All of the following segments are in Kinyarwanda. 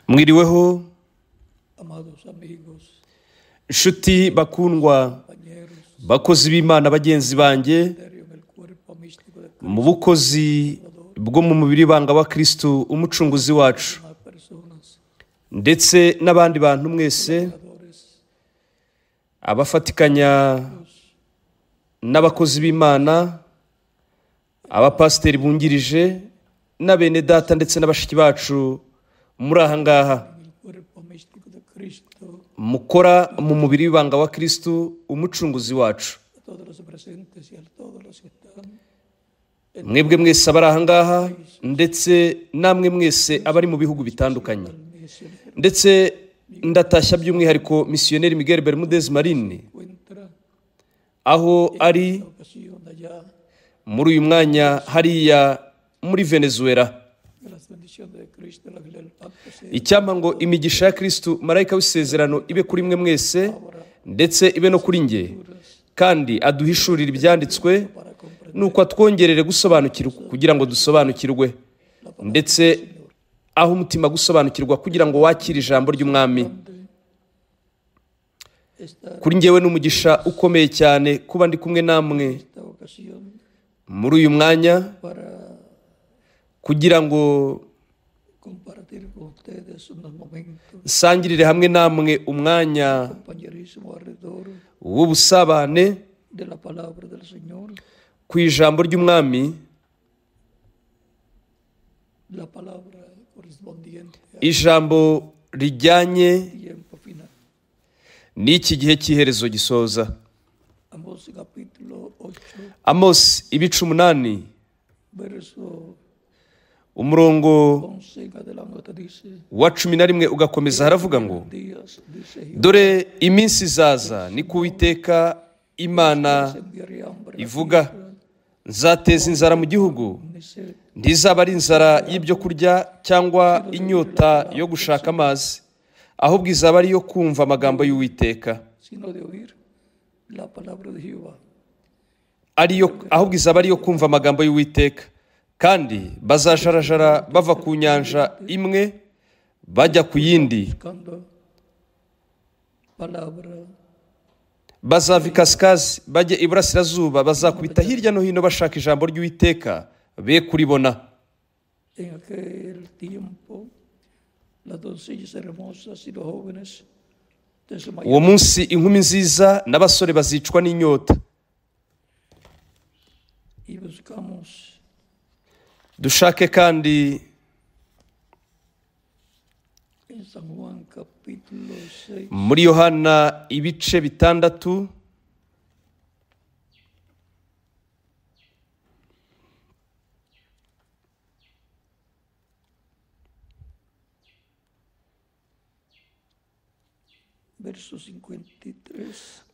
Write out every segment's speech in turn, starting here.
Mwiriweho inshuti bakundwa, bakozi b'Imana bagenzi banjye, mu bukozi bwo mu mubiri banga wa Kristo umucunguzi wacu, ndetse n'abandi bantu mwese abafatikanya n'abakozi b'Imana, abapasiteri bungirije na bene data ndetse n'abashiki bacu muri aha ngaha mukora mu mubiri w'ibanga wa Kristo umucunguzi wacu. Mwebwe mwese abari aha ngaha ndetse namwe mwese abari mu bihugu bitandukanye, ndetse ndatashya by'umwihariko misiyoneri Miguel Bermudez Marine aho ari muri uyu mwanya hariya muri Venezuela. Icyampa ngo imigisha ya Kristo marayika w'isezerano ibe kuri mwe mwese ndetse ibe no kuri nge, kandi aduhishurire ibyanditswe nuko atwongerere gusobanukirwa kugira ngo dusobanukirwe, ndetse aho umutima gusobanukirwa kugira ngo wakire ijambo ry'umwami. Kuri ngewe n'umugisha ukomeye cyane kuba ndi kumwe namwe muri uyu mwanya kugira ngo nsangirire hamwe namwe umwanya w'ubusabane ku ijambo ry'umwami, ijambo rijyanye n'iki gihe cy'iherezo gisoza. Amos ibice 8 umurongo wa 11 ugakomeza, haravuga ngo dore iminsi izaza ni ku Uwiteka Imana ivuga, nzateza inzara mu gihugu, ntizaba ari inzara y'ibyo kurya cyangwa inyota yo gushaka amazi, ahubwo izaba ari iyo kumva amagambo y'Uwiteka, ahubwo izaba ari iyo kumva amagambo y'Uwiteka. Kandi bazajarajara bava ku nyanja imwe bajya ku yindi, bazava ikasikazi bajya iburasirazuba, bazakubita hirya no hino bashaka ijambo ry'Uwiteka be kuribona. Uwo munsi inkumi nziza n'abasore bazicwa n'inyota. Dushake kandi muri Yohana ibice 6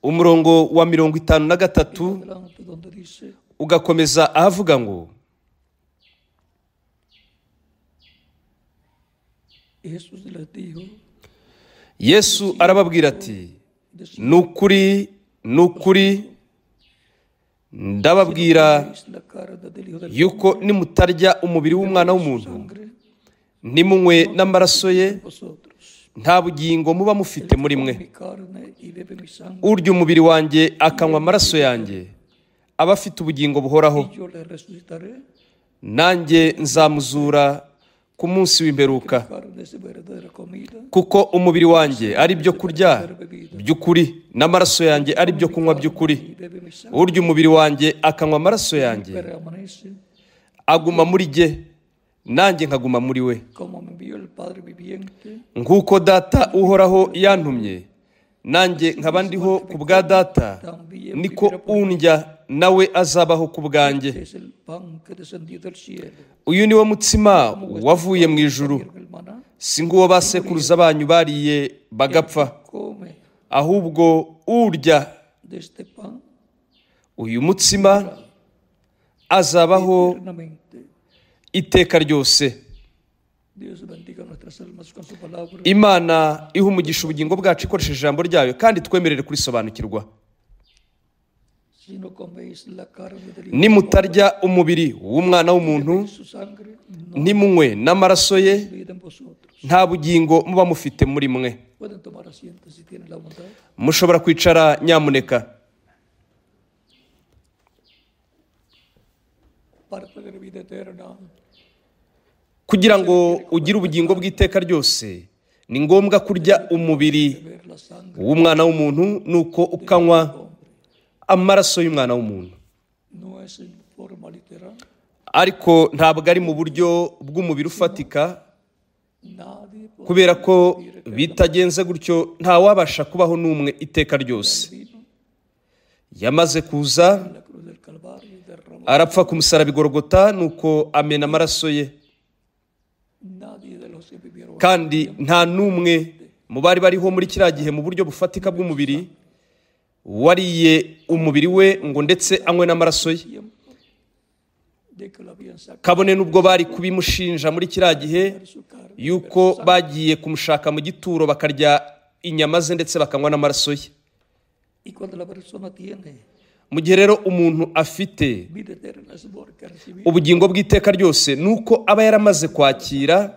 umurongo wa 53 ugakomeza ahavuga ngo Yesu arababwira ati, nukuri ndababwira yuko nimutarya umubiri w'umwana w'umuntu ntimunywe n'amaraso ye, nta bugingo muba mufite muri mwe. Urya umubiri wanjye akanywa amaraso yanjye aba afite ubugingo buhoraho, nanjye nzamuzura ku munsi w'imperuka. Kuko umubiri wanjye ari byo kurya by'ukuri n'amaraso yanjye ari byo kunywa by'ukuri. Urya umubiri wanjye akanywa amaraso yanjye aguma muri jye, nanjye nkaguma muri we. Nk'uko data uhoraho yantumye, nanjye nkaba ndiho ku bwa data, niko undya nawe azabaho ku bwanjye. Uyu ni wo mutsima wavuye mu ijuru, si nguwo basekuruza banyu bariye bagapfa, ahubwo urya uyu mutsima azabaho iteka ryose. Imana iha umugisha ubugingo bwacu ikoresheje ijambo ryayo, kandi twemerere kurisobanukirwa. si no coméis la carne del Hijo nimutarya umubiri w'umwana w'umuntu y su sangre, no ntimunywe n'amaraso ye hay vida en vosotros. nta bugingo muba mufite muri mwe. Pueden tomar asiento si tienen la bondad. Mushobora kwicara nyamuneka. Para tener vida eterna, Kugira ngo ugire ubugingo bw'iteka ryose ni ngombwa kurya umubiri ver la sangre w'umwana w'umuntu nuko ukanywa amaraso y'umwana w'umuntu. no es en forma literal. Ariko ntabwo ari mu buryo bw'umubiri ufatika, Nadie puede kubera ko bitagenze gutyo ntawabasha kubaho n'umwe iteka ryose. vino Yamaze kuza en la cruz del Calvario y derramar. arapfa ku musaraba i Golgota nuko amena amaraso ye, Nadie de los que vivieron kandi nta n'umwe mu bari bariho muri kiriya gihe mu buryo bufatika bw'umubiri wariye umubiri we ngo ndetse anywe n'amaraso ye. tiempo de que lo habían sacado Kabone n'ubwo bari kubimushinja muri kiriya gihe de su carne. yuko bagiye kumushaka mu gituro bakarya inyama ze ndetse bakanywa n'amaraso ye. Y cuando la persona tiene Mu gihe rero umuntu afite vida eterna es porque ha recibido ubugingo bw'iteka ryose nuko aba yaramaze kwakira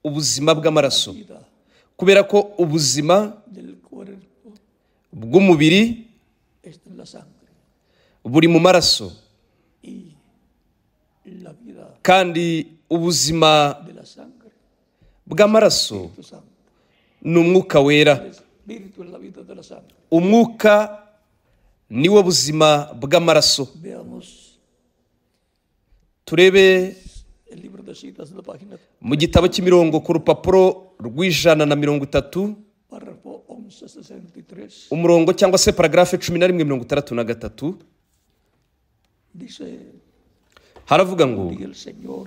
ubuzima bw'amaraso, vida kubera ko ubuzima del cuerpo bw'umubiri está en la sangre buri mu maraso, y la vida kandi ubuzima de la sangre, bw'amaraso Espíritu Santo. ni umwuka wera. El Espíritu es la vida de la sangre. Umwuka niwo buzima bw'amaraso. Veamos Turebe el libro de citas de la página mu gitabo cy'imirongo ku rupapuro rw'130, párrafo 1163. umurongo cyangwa se paragarafe 1163, Dice, haravuga ngo y el Señor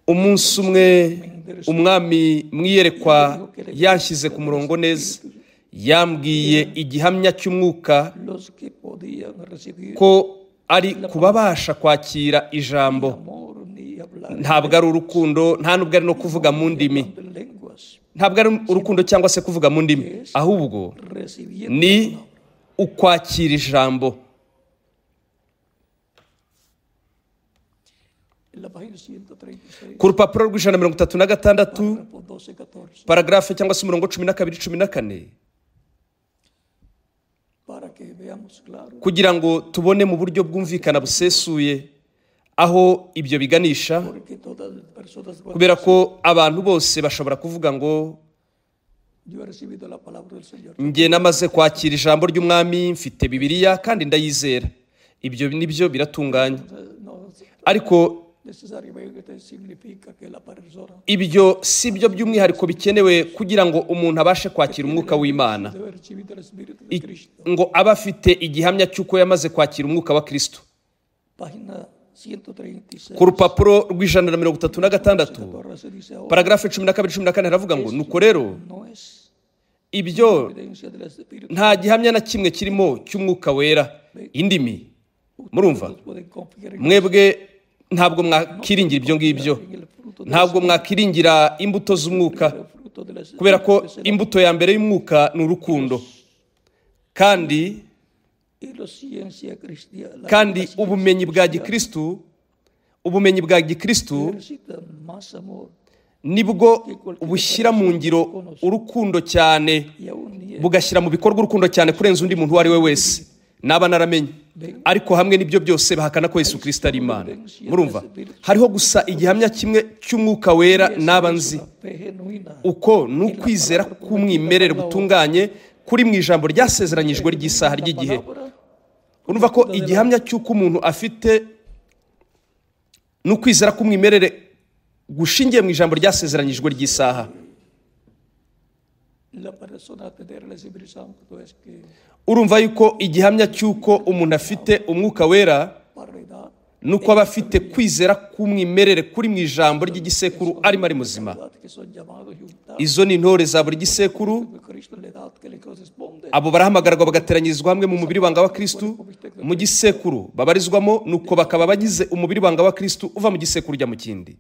umunsi umwe umwami mwiyerekwa yanshyize ku murongo neza, yambwiye igihamya cy'umwuka los que podían recibir ko ari kubabasha kwakira ijambo. amor ni hablar Ntabwo ari urukundo, nta nubwo ari no kuvuga mu ndimi, en lenguas, ntabwo ari urukundo cyangwa se kuvuga mu ndimi, ahubwo recibiendo ni ukwakira ijambo. en la página 136, Ku rupapuro rw'136, párrafo 12-14, paragarafe cyangwa se umurongo 12-14, para que veamos claro kugira ngo tubone mu buryo bwumvikana busesuye aho ibyo biganisha, porque todas las personas kubera ko abantu bose bashobora kuvuga ngo yo he recibido la palabra del Señor. njye namaze kwakira ijambo ry'umwami, mfite Bibiliya kandi ndayizera. Ibyo nibyo biratunganye, No ariko necesariamente significa que la persona ibyo si byo by'umwihariko bikenewe kugira ngo umuntu abashe kwakira umwuka w'Imana, debe recibir el Espíritu de Cristo. ngo abe afite igihamya cy'uko yamaze kwakira umwuka wa Kristo. Página 136. Ku rupapuro rw'136, Ahora se dice ahora, paragarafe 12-14 haravuga ngo nuko rero no es ibyo evidencia del Espíritu. nta gihamya na kimwe kirimo cy'umwuka wera. Indimi, murumva, Ustedes pueden confiar en mwebwe ntabwo mwakiringira ibyo ngibyo, el fruto ntabwo mwakiringira imbuto z'umwuka, el fruto del Espíritu. kubera ko imbuto ya mbere y'umwuka ni urukundo, kandi Y la ciencia cristiana kandi ubumenyi bwa gikristu, ubumenyi bwa gikristu necesita más amor nibwo bushyira mu ngiro urukundo cyane, y aún ni bugashyira mu bikorwa urukundo cyane kurenza undi muntu uwo ari we wese naba naramenye. Ariko hamwe n'ibyo byose bahakana ko Yesu Kristo ari Imana. Murumva, hariho gusa igihamya kimwe cy'umwuka wera naba nzi, la fe genuina uko ni ukwizera k'umwimerere gutunganye kuri mu ijambo ryasezeranyijwe ry'isaha ry'igihe. Urumva ko igihamya cy'uko umuntu afite ni ukwizera k'umwimerere gushingiye mu ijambo ryasezeranyijwe ry'isaha. la persona tener el Espíritu Santo es que Urumva yuko igihamya cy'uko umuntu afite umwuka wera paridad ni uko aba afite kwizera k'umwimerere kuri mu ijambo ry'igisekuru arimo ari muzima. que son llamados y juntados Izo ni intore za buri gisekuru, que Cristo le da que le corresponde abo barahamagarwa bagateranyirizwa hamwe mu mubiri wanga wa Kristu, mu gisekuru babarizwamo, nuko bakaba bagize umubiri wanga wa Kristu uva mu gisekuru ujya mu kindi.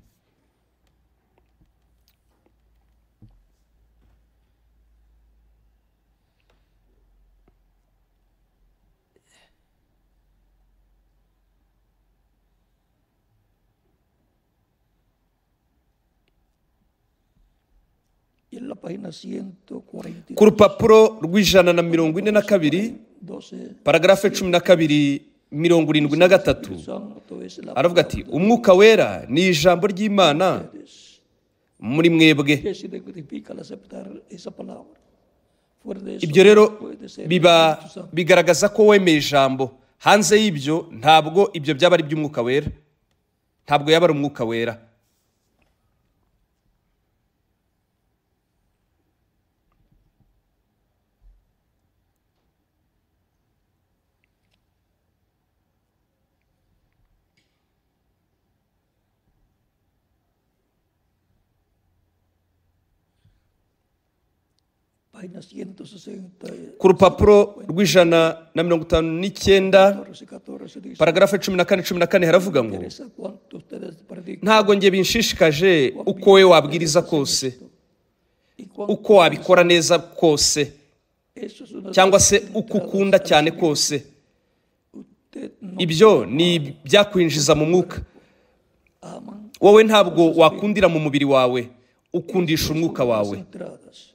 En la página 142, ku rupapuro rw'142 paragarafe 12:73 Santo es la aravuga ati umwuka wera ni ijambo ry'Imana muri mwebwe. que se significa al aceptar esa palabra. Fuera de eso, Ibyo rero puede ser biba Espíritu Santo. bigaragaza ko wemeye ijambo. Hanze y'ibyo ntabwo ibyo byaba ari iby'umwuka wera, ntabwo yaba ari umwuka wera. Página 160, Ku rupapuro rw'159 14 dice, paragarafe 14 haravuga ngo interesa cuánto ustedes predican ntago njye binshishikaje uko we wabwiriza kose, y cuánto uko wabikora neza kose, eso es una cyangwa se uko ukunda cyane kose. usted no Ibyo ni byakwinjiza mu mwuka. aman Wowe ntabwo wakundira mu mubiri wawe, ukundisha umwuka wawe. entradas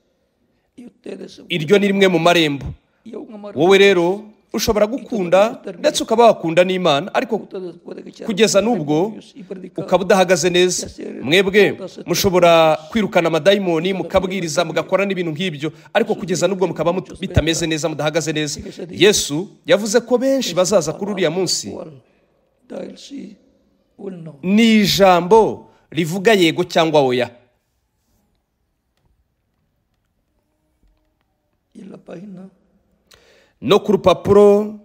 y ustedes Iryo ni rimwe mu marembo. y aún amar Wowe rero ushobora gukunda ndetse ukaba wakunda n'Imana, ariko ustedes pueden echar kugeza n'ubwo demonios y predicar ukaba udahagaze neza. Mwebwe mushobora kwirukana amadayimoni, mukabwiriza, mugakora n'ibintu nk'ibyo, ariko kugeza n'ubwo mukaba bitameze neza, mudahagaze neza. Yesu yavuze ko benshi bazaza kuri uriya munsi cuál da el sí o el no. ni ijambo rivuga yego cyangwa oya. Y en la página No ku rupapuro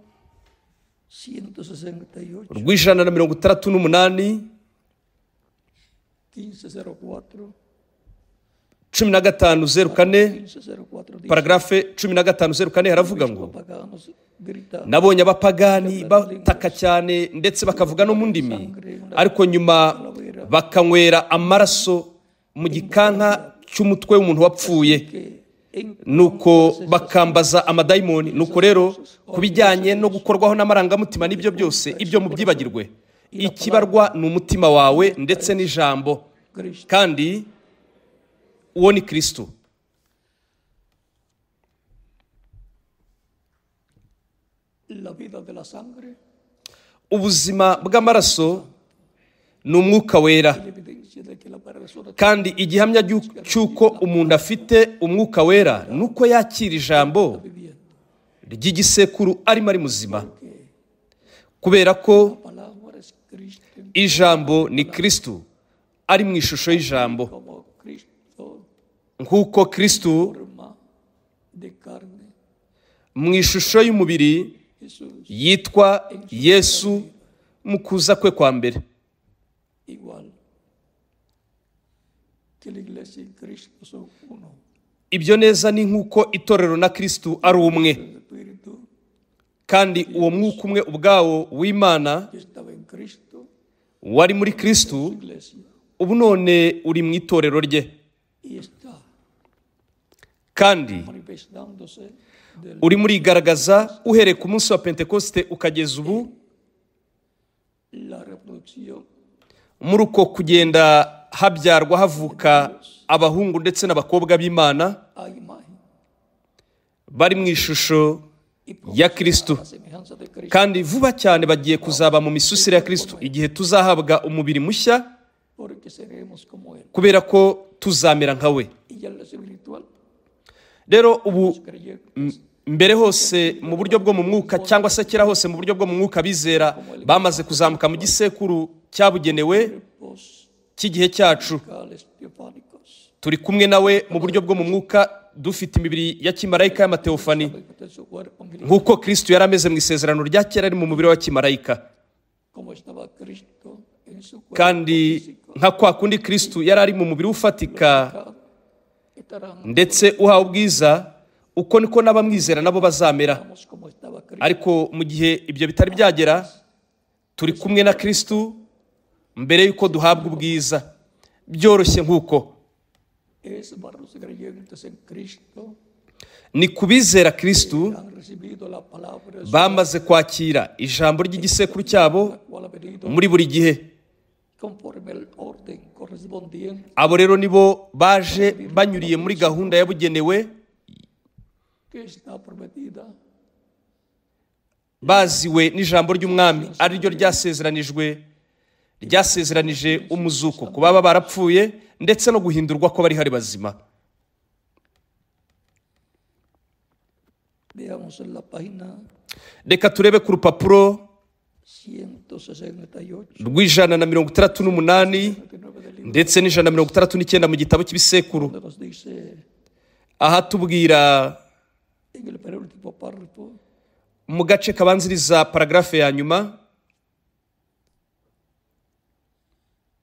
168 rw'168 1504 15:04 1504 dice, paragarafe 15:04 haravuga ngo paganos gritan nabonye abapagani bataka cyane ndetse bakavuga no mu ndimi, ariko nyuma bakanywera amaraso mu gikanka cy'umutwe w'umuntu wapfuye, que en nuko bakambaza amadayimoni. Nuko rero ku bijyanye no gukorwaho n'amarangamutima n'ibyo byose, ibyo mubyibagirwe. Ikibarwa ni umutima wawe ndetse n'ijambo, Cristo kandi uwo ni Kristo. la vida de la sangre Ubuzima bw'amaraso ni umwuka wera, la evidencia de que la persona kandi igihamya cy'uko umuntu afite umwuka wera ni uko yakira ijambo viviendo ry'igisekuru arimo ari muzima, kubera ko palabra es Cristo ijambo ni Kristo, ari mu ishusho y'ijambo, como Cristo nk'uko Kristo forma de carne mu ishusho y'umubiri Jesús yitwa Yesu mu kuza kwe kwa mbere. igual que la iglesia y Cristo son uno. Ibyo neza ni nk'uko itorero na Kristo ari umwe, El Espíritu kandi uwo mwuka umwe ubwawo w'Imana que estaba en Cristo, wari muri Kristo su iglesia, ubu none uri mu itorero rye, y está kandi manifestándose del urimo urigaragaza uhereye ku munsi wa Pentekoste ukageza ubu, la reproducción muri uko kugenda habyarwa havuka abahungu ndetse n'abakobwa b'Imana a imagen bari mu ishusho y ya Kristo, la semejanza de Cristo, kandi vuba cyane bagiye kuzaba mu misusire ya Kristo, igihe tuzahabwa umubiri mushya porque seremos como Él. kubera ko tuzamera nka we. Y ya en lo espiritual, Rero ubu creyentes, mbere hose mu buryo bwo mu mwuka, cyangwa se kera hose mu buryo bwo mu mwuka, bizera bamaze kuzamuka mu gisekuru cyabugenewe cuerpos cy'igihe cyacu. locales teofánicos, Turi kumwe nawe mu buryo bwo mu mwuka, dufite imibiri ya kimarayika y'amateofani, de su cuerpo angelical, nk'uko Kristo yari ameze mu isezerano rya kera ari mu mubiri wa kimarayika, como estaba Cristo en su cuerpo kandi físico, nka kwa kundi Kristo yari ari mu mubiri ufatika estarán ndetse uhawe ubwiza, uko niko n'abamwizera nabo bazamera. como estaba Cristo. Ariko mu gihe ibyo bitari byagera, turi kumwe na Kristo mbere y'uko duhabwa ubwiza, byoroshye nk'uko. Es para los creyentes en Cristo Ni ku bizera Kristo han recibido la palabra de su bamaze kwakira ijambo ry'igisekuru cyabo cual ha venido muri buri gihe, conforme el orden correspondiente respondían abo rero nibo baje banyuriye muri gahunda yabugenewe, que está prometida baziwe n'ijambo ry'umwami ari ryo ryasezeranije umuzuko ku baba barapfuye ndetse no guhindurwa ko bari hari bazima. veamos en la página Reka turebe ku rupapuro 168 rw'ijana na 68 ndetse n'ijana na 69 mu gitabo cy'ibisekuru. donde nos dice Aha tubwira en el penúltimo párrafo mu gace kabanziriza paragrafe ya nyuma,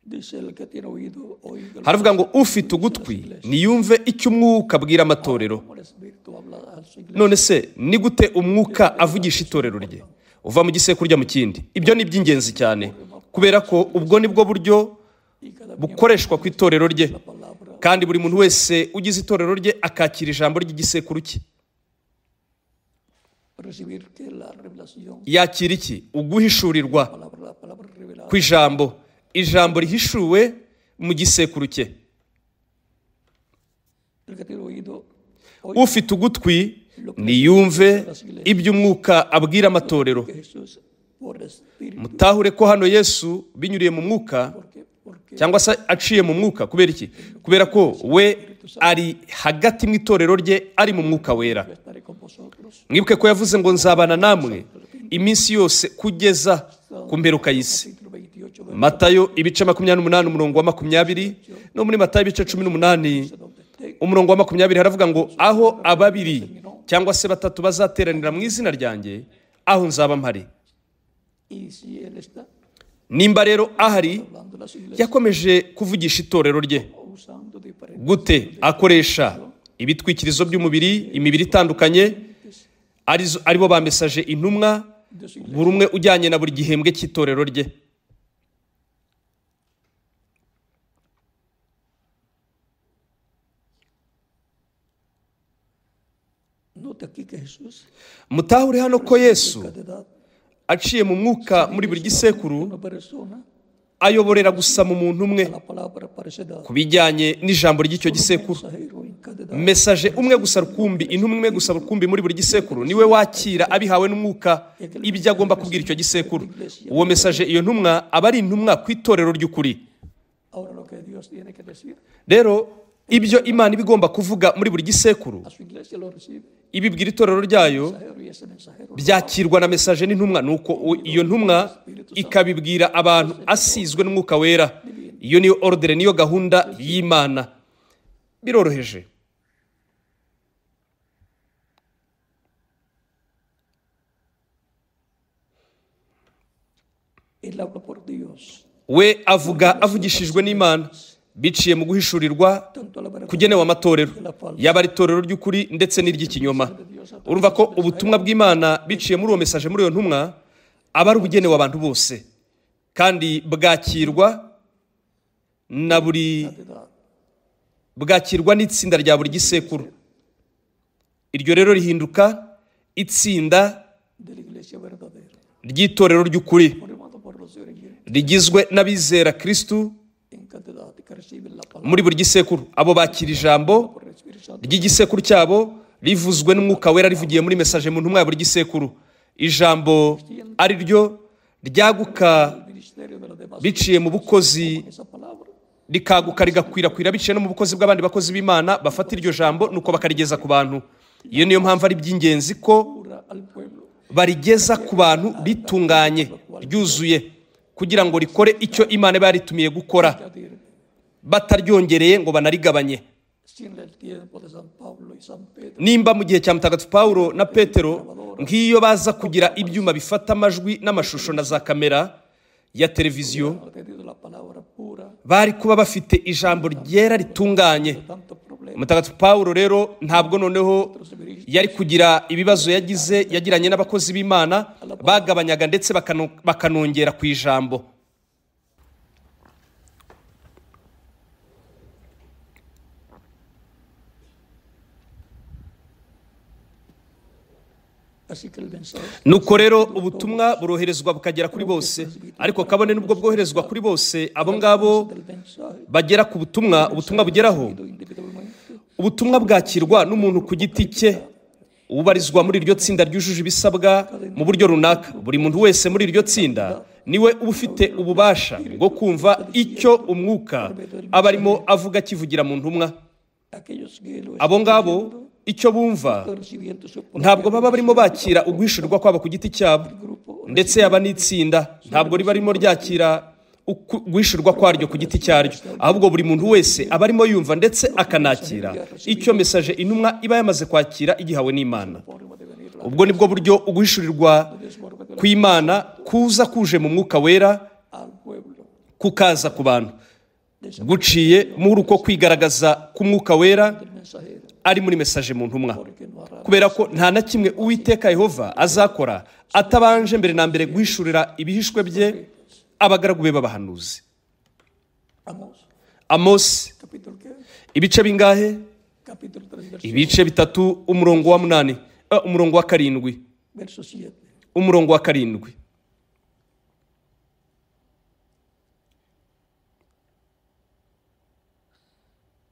dice el que tiene oído oiga haravuga ngo ufite ugutwi niyumve icyo umwuka abwira amatorero. como el espíritu habla a su iglesia. None se ni gute umwuka avugisha itorero rye? Uva mu gisekuru ujya mu kindi. Ibyo ni iby'ingenzi cyane kubera ko ubwo ni bwo buryo Y cada bukoreshwa ku itorero rye, palabra kandi buri muntu wese ugize itorero rye akakira ijambo ry'igisekuru cye. recibir que la revelación Yakira iki? Uguhishurirwa la palabra revelada ku ijambo rihishuwe mu gisekuru cye. el que tiene oído Ufite ugutwi niyumve ibyo umwuka abwira amatorero. que Jesús por el espíritu Mutahure ko hano Yesu binyuriye mu mwuka porque cyangwa se aciye mu mwuka. Kubera iki? Kubera ko we ari hagati mu itorero rye, ari mu mwuka wera. yo estaré con vosotros Mwibuke ko yavuze ngo nzabana namwe iminsi yose kugeza ku mperuka y'isi. capítulo 28 Matayo ibice 28 umurongo wa 20, no muri Matayo ibice 18 donde esté umurongo wa 20 haravuga ngo aho ababiri cyangwa se batatu bazateranira mu izina ryanjye, aho nzaba mpari. y si él está Nimba rero ahari, hablando de las iglesias yakomeje kuvugisha itorero rye. usando diferentes Gute? Akoresha ibitwikirizo by'umubiri, imibiri itandukanye, aribo ba mesaje intumwa, buri umwe ujyanye na buri gihembwe cy'itorero rye. nota aquí que Jesús Mutahure hano ko Yesu de edad aciye mu mwuka muri buri gisekuru una persona ayoborera gusa mu muntu umwe la palabra parece dar ku bijyanye n'ijambo ry'icyo gisekuru. mensajero en cada edad Mesaje umwe gusa rukumbi, intumwa imwe gusa rukumbi muri buri gisekuru, niwe wakira abihawe n'umwuka ibyo agomba kubwira icyo gisekuru. Uwo mesaje, iyo ntumwa aba ari intumwa ku itorero ry'ukuri. ahora lo que Dios tiene que decir Rero ibyo Imana iba igomba kuvuga muri buri gisekuru, a su iglesia lo recibe ibibwira itorero ryayo, mensajero y ese mensajero byakirwa na mesaje n'intumwa, nuko iyo ntumwa ikabibwira abantu asizwe n'umwuka wera. Iyo niyo ordere, niyo gahunda y'Imana. Biroroheje. él habla por Dios We avugishijwe n'Imana biciye mu guhishurirwa tanto a la verdad kugenewe amatorero, yaba ari itorero ry'ukuri ndetse n'iry'ikinyoma. Urumva ko ubutumwa bw'Imana biciye muri uwo mesaje, muri iyo ntumwa, aba ari ubugenewe abantu bose, kandi bwakirwa n'itsinda rya buri gisekuru. Iryo rero rihinduka itsinda de la iglesia verdadera ry'itorero ry'ukuri, formado por los creyentes rigizwe n'abizera Kristu en cada edad que reciben la palabra muri buri gisekuru. Abo bakira ijambo por el Espíritu Santo ry'igisekuru cyabo rivuzwe n'umwuka wera, rivugiye muri mesaje mu ntumwa ya buri gisekuru. Ijambo ari ryo ryaguka el ministerio de los demás biciye mu bukozi, esa palabra rikaguka rigakwirakwira biciye no mu bukozi bw'abandi bakozi b'Imana bafata iryo jambo nuko bakarigeza ku bantu. Iyo niyo mpamvu ari by'ingenzi ko pura al pueblo barigeza ku bantu ritunganye, ryuzuye, kugira ngo rikore icyo Imana iba yaritumiye gukora, añadir bataryongereye ngo banarigabanye. sin el tiempo de San Pablo y San Pedro Nimba mu gihe cya Mutagatifu Pawulo na Petero, nk'iyo baza kugira ibyuma bifata amajwi n'amashusho na za kamera ya televiziyo, han tenido la palabra pura bari kuba bafite ijambo ryera ritunganye. tanto problema Mutagatifu Pawulo rero ntabwo noneho yari kugira ibibazo yagiranye n'abakozi b'Imana, bagabanyaga ndetse bakanongera ku ijambo. Así que el mensaje nuko rero ubutumwa buroherezwa bukagera kuri bose, ariko kabone n'ubwo bwoherezwa kuri bose, abo ngabo del mensaje bagera ku butumwa bugeraho, individualmente ubutumwa bwakirwa n'umuntu ku giti cye ubarizwa muri iryo tsinda ryujuje ibisabwa mu buryo runaka. Buri muntu wese muri iryo tsinda niwe uba ufite ububasha bwo kumva icyo umwuka aba arimo avuga akivugira mu ntumwa. aquellos que lo Abo ngabo icyo bumva están recibiendo su ntabwo baba barimo bakira uguhishurirwa kwabo ku giti cyabo, ndetse yaba n'itsinda ntabwo riba ririmo ryakira guhishurwa kwaryo ku giti cyaryo, ahubwo buri muntu wese aba arimo yumva ndetse akanakira icyo mesaje intumwa iba yamaze kwakira igihawe n'Imana. forma de venir Ubwo nibwo buryo uguhishurirwa kw'Imana kuza kuje mu mwuka wera al pueblo kukaza ku bantu, guciye muri uko kwigaragaza k'umwuka wera del mensajero, ari muri mesaje mu ntumwa, porque no hará kubera ko nta na kimwe Uwiteka Yehova azakora atabanje mbere na mbere guhishurira ibihishwe bye abagaragu be b'abahanuzi. Amosi capítulo ¿qué? ibice bingahe? Capítulo 3 verso, Ibice 3 umurongo wa 8, umurongo wa 7, verso 7. umurongo wa 7.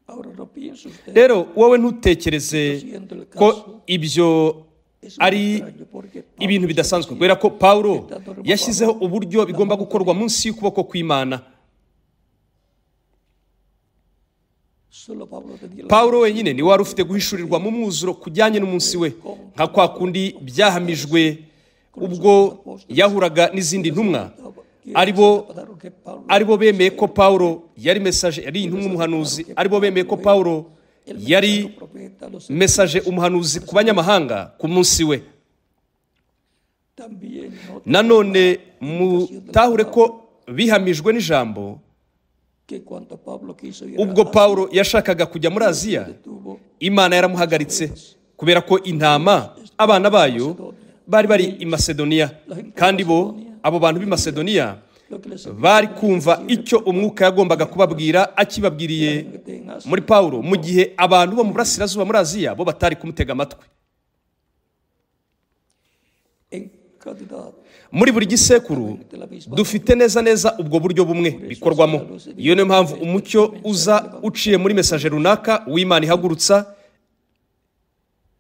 Ahora no pienso usted Rero wowe ntutekereze siendo el ko caso ibyo es muy ari extraño porque ibintu bidasanzwe, kubera ko Pawulo yashyizeho uburyo bigomba gukorwa munsi y'ukuboko kw'Imana. solo Pablo tenía la Pawulo wenyine ni wari ufite guhishurirwa mu mwuzuro kujyanye n'umunsi we, nka kwa kundi byahamijwe ubwo yahuraga n'izindi ntumwa, aribo bemeye ko Pawulo yari mesaje, yari intumwa umuhanuzi, aribo bemeye ko Pawulo yari profeta, los mesaje umuhanuzi ku banyamahanga ku munsi we. también no Nanone mutahure ko bihamijwe n'ijambo que cuando Pablo quiso ir ubwo Pawulo yashakaga kujya muri Aziya, tuvo Imana yaramuhagaritse kubera ko intama abana bayo bari i Masedoniya, kandi abo bantu b'i Masedoniya lo que les bari kumva icyo umwuka yagombaga kubabwira akibabwiriye muri Pawulo, mu gihe abantu bo mu burasirazuba muri Aziya bo batari kumutega amatwi. en calidad Muri buri gisekuru dufite neza neza ubwo buryo bumwe bikorwamo. Iyo niyo mpamvu umucyo uza uciye muri mesaje runaka w'Imana ihagurutsa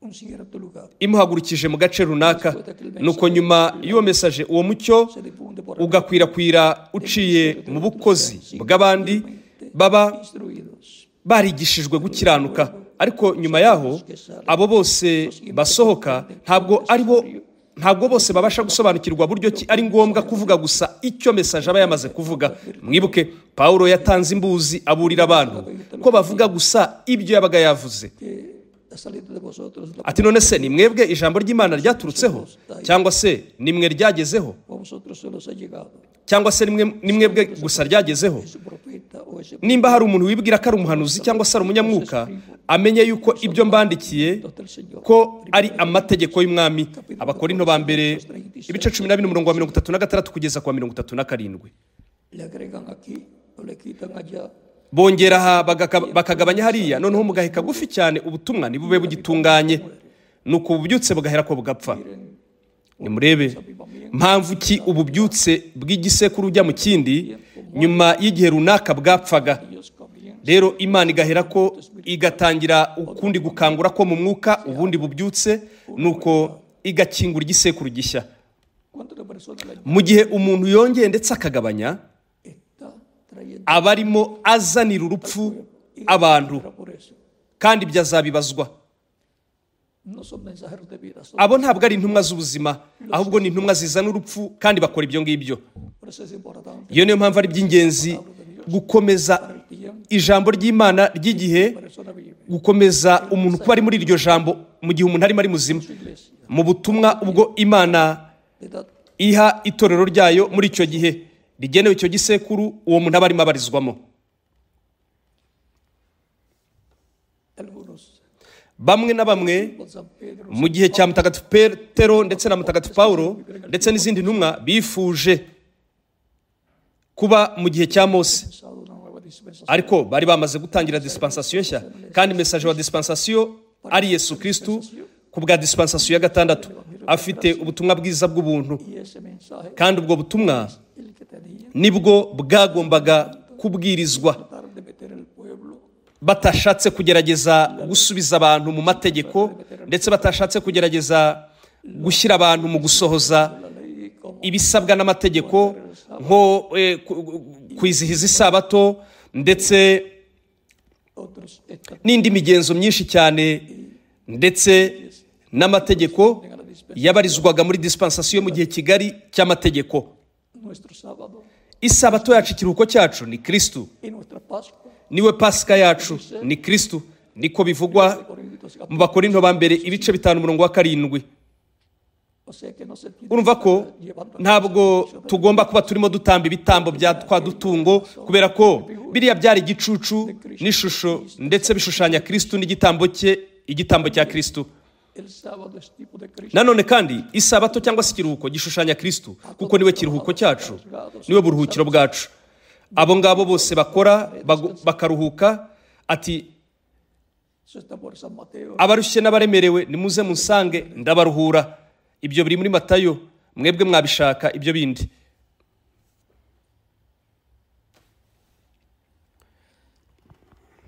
un cierto lugar imuhagurukije mu gace runaka, nuko nyuma y'uwo mesaje uwo mucyo se difunde por ugakwirakwira uciye mu bukozi bw'abandi baba instruidos barigishijwe gukiranuka, ariko nyuma yaho abo bose basohoka ntabwo bose babasha gusobanukirwa buryo ki ari ngombwa kuvuga gusa icyo mesaje aba yamaze kuvuga. Mwibuke Pawulo yatanze imbuzi aburira abantu ko bavuga gusa ibyo yabaga yavuze. que ha salido de vosotros la Ati none se ni mwebwe ijambo ry'Imana ryaturutseho, cyangwa se ni mwe ryagezeho, a vosotros se los ha llegado cyangwa se ni mwebwe gusa ryagezeho? ese profeta o ese Nimba hari umuntu wibwira ko ari umuhanuzi cyangwa se ari umunyamwuka, amenye yuko ibyo mbandikiye del Señor ko ari amategeko y'umwami. Abakorinto ba mbere ibice 12 umurongo wa 36 kugeza ku wa 37. le agregan aquí o le quitan allá Bongera aha bakagabanya hariya, noneho mugahe kagufi cyane ubutumwa ntibube bugitunganye, nuko ububyutse bugahera ko bugapfa. Nimurebe mpamvu ki ububyutse bw'igisekuru ujya mu kindi nyuma y'igihe runaka bwapfaga. ellos comienzan Rero Imana igahera ko igatangira ukundi gukangura ko mu mwuka ubundi bubyutse, nuko igakingura igisekuru gishya. cuando una persona la Mu gihe umuntu yongeye ndetse akagabanya, está trayendo aba arimo azanira urupfu abantu, por eso kandi ibyo azabibazwa. no son mensajeros de vida son Abo ntabwo ari intumwa z'ubuzima, ahubwo ni intumwa zizana urupfu kandi bakora ibyo ngibyo. por eso es importante Iyo niyo mpamvu ari iby'ingenzi gukomeza ijambo ry'Imana ry'igihe, persona vive gukomeza umuntu kuba ari muri iryo jambo mu gihe umuntu arimo ari muzima, mu butumwa ubwo Imana de edad iha itorero ryayo muri icyo gihe rigenewe icyo gisekuru uwo muntu aba arimo abarizwamo. algunos Bamwe na bamwe con San Pedro mu gihe cya Mutagatifu Petero ndetse na Mutagatifu Pawulo ndetse n'izindi ntumwa bifuje kuba mu gihe cya Mose, pensado una nueva dispensación ariko bari bamaze gutangira dispensation nshya, kandi mesaje wa dispensation ari Yesu Kristu ku bwa dispensation ya gatandatu. afite ubutumwa bwiza bw'ubuntu, y ese mensaje kandi ubwo butumwa el que tenía nibwo bwagombaga kubwirizwa, tratar de meter el pueblo batashatse kugerageza gusubiza abantu mu mategeko, ndetse batashatse kugerageza gushyira abantu mu gusohoza la ley como ibisabwa n'amategeko, nko kwizihiza isabato ndetse otros estatutos n'indi migenzo myinshi cyane, ndetse n'amategeko yabarizwaga muri dispensation mu gihe kigari cy'amategeko. nuestro sábado Isabato yacu, ikiruhuko cyacu ni Kristo, y nuestra Pascua. niwe Pasika yacu ni Kristo, niko bivugwa Corintios mu Bakorinto ba mbere ibice 5:7. o sea que no se tiene Urumva ko que llevando a ntabwo tugomba kuba turimo dutamba ibitambo bya twa dutungo, kubera ko biriya byari igicucu n'ishusho, ndetse bishushanya Kristo n'igitambo cye, igitambo cya Kristo. el sábado es tipo de Cristo. Nanone kandi isabato cyangwa se ikiruhuko gishushanya Kristo, kuko niwe kiruhuko cyacu, niwe buruhukiro bwacu. Abo ngabo bose bakora bakaruhuka, ati Eso está por San Mateo. abarushye n'abaremerewe nimuze munsange ndabaruhura. Ibyo biri muri Matayo, mwebwe mwabishaka ibyo bindi.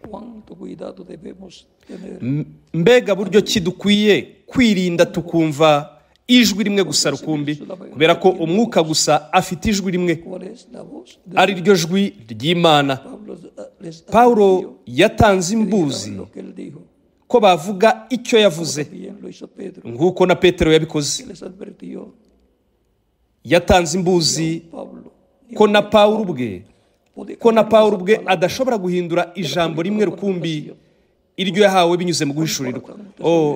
Cuánto cuidado debemos tener Mbega buryo ki dukwiye kwirinda tukumva ijwi rimwe gusa rukumbi, kubera ko umwuka gusa afite ijwi rimwe, cuál es la voz de ari ryo jwi ry'Imana. Pablo. Les Pawulo yatanze imbuzi lo que él dijo. ko bavuga icyo yavuze, Bien lo hizo Pedro. nk'uko na Petero yabikoze. Les advirtió Yatanze imbuzi Pablo. ko na Pawulo ubwe adashobora guhindura ijambo rimwe rukumbi iryo yahawe binyuze mu guhishurirwa.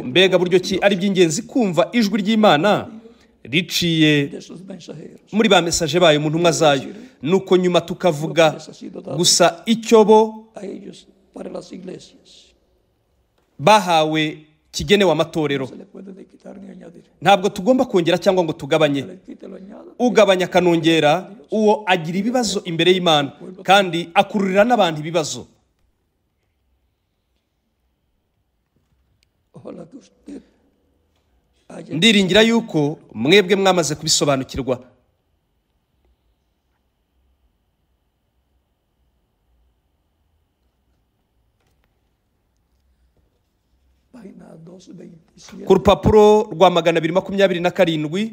Mbega buryo ki ari by'ingenzi kumva ijwi ry'Imana riciye de sus mensajeros. muri ba mesaje bayo mu ntumwa zayo, nuko nyuma tukavuga gusa icyo bo A ellos para las iglesias. bahawe kigenewe amatorero. Se le puede ni quitar ni añadir. Ntabwo tugomba kongera cyangwa ngo tugabanye. Le quite lo añada. Ugabanya akanongera, uwo agira ibibazo imbere y'Imana, kandi akururira n'abantu ibibazo. Ojalá que usted haya Ndiringira yuko mwebwe mwamaze kubisobanukirwa. página 227. Ku rupapuro rwa 227,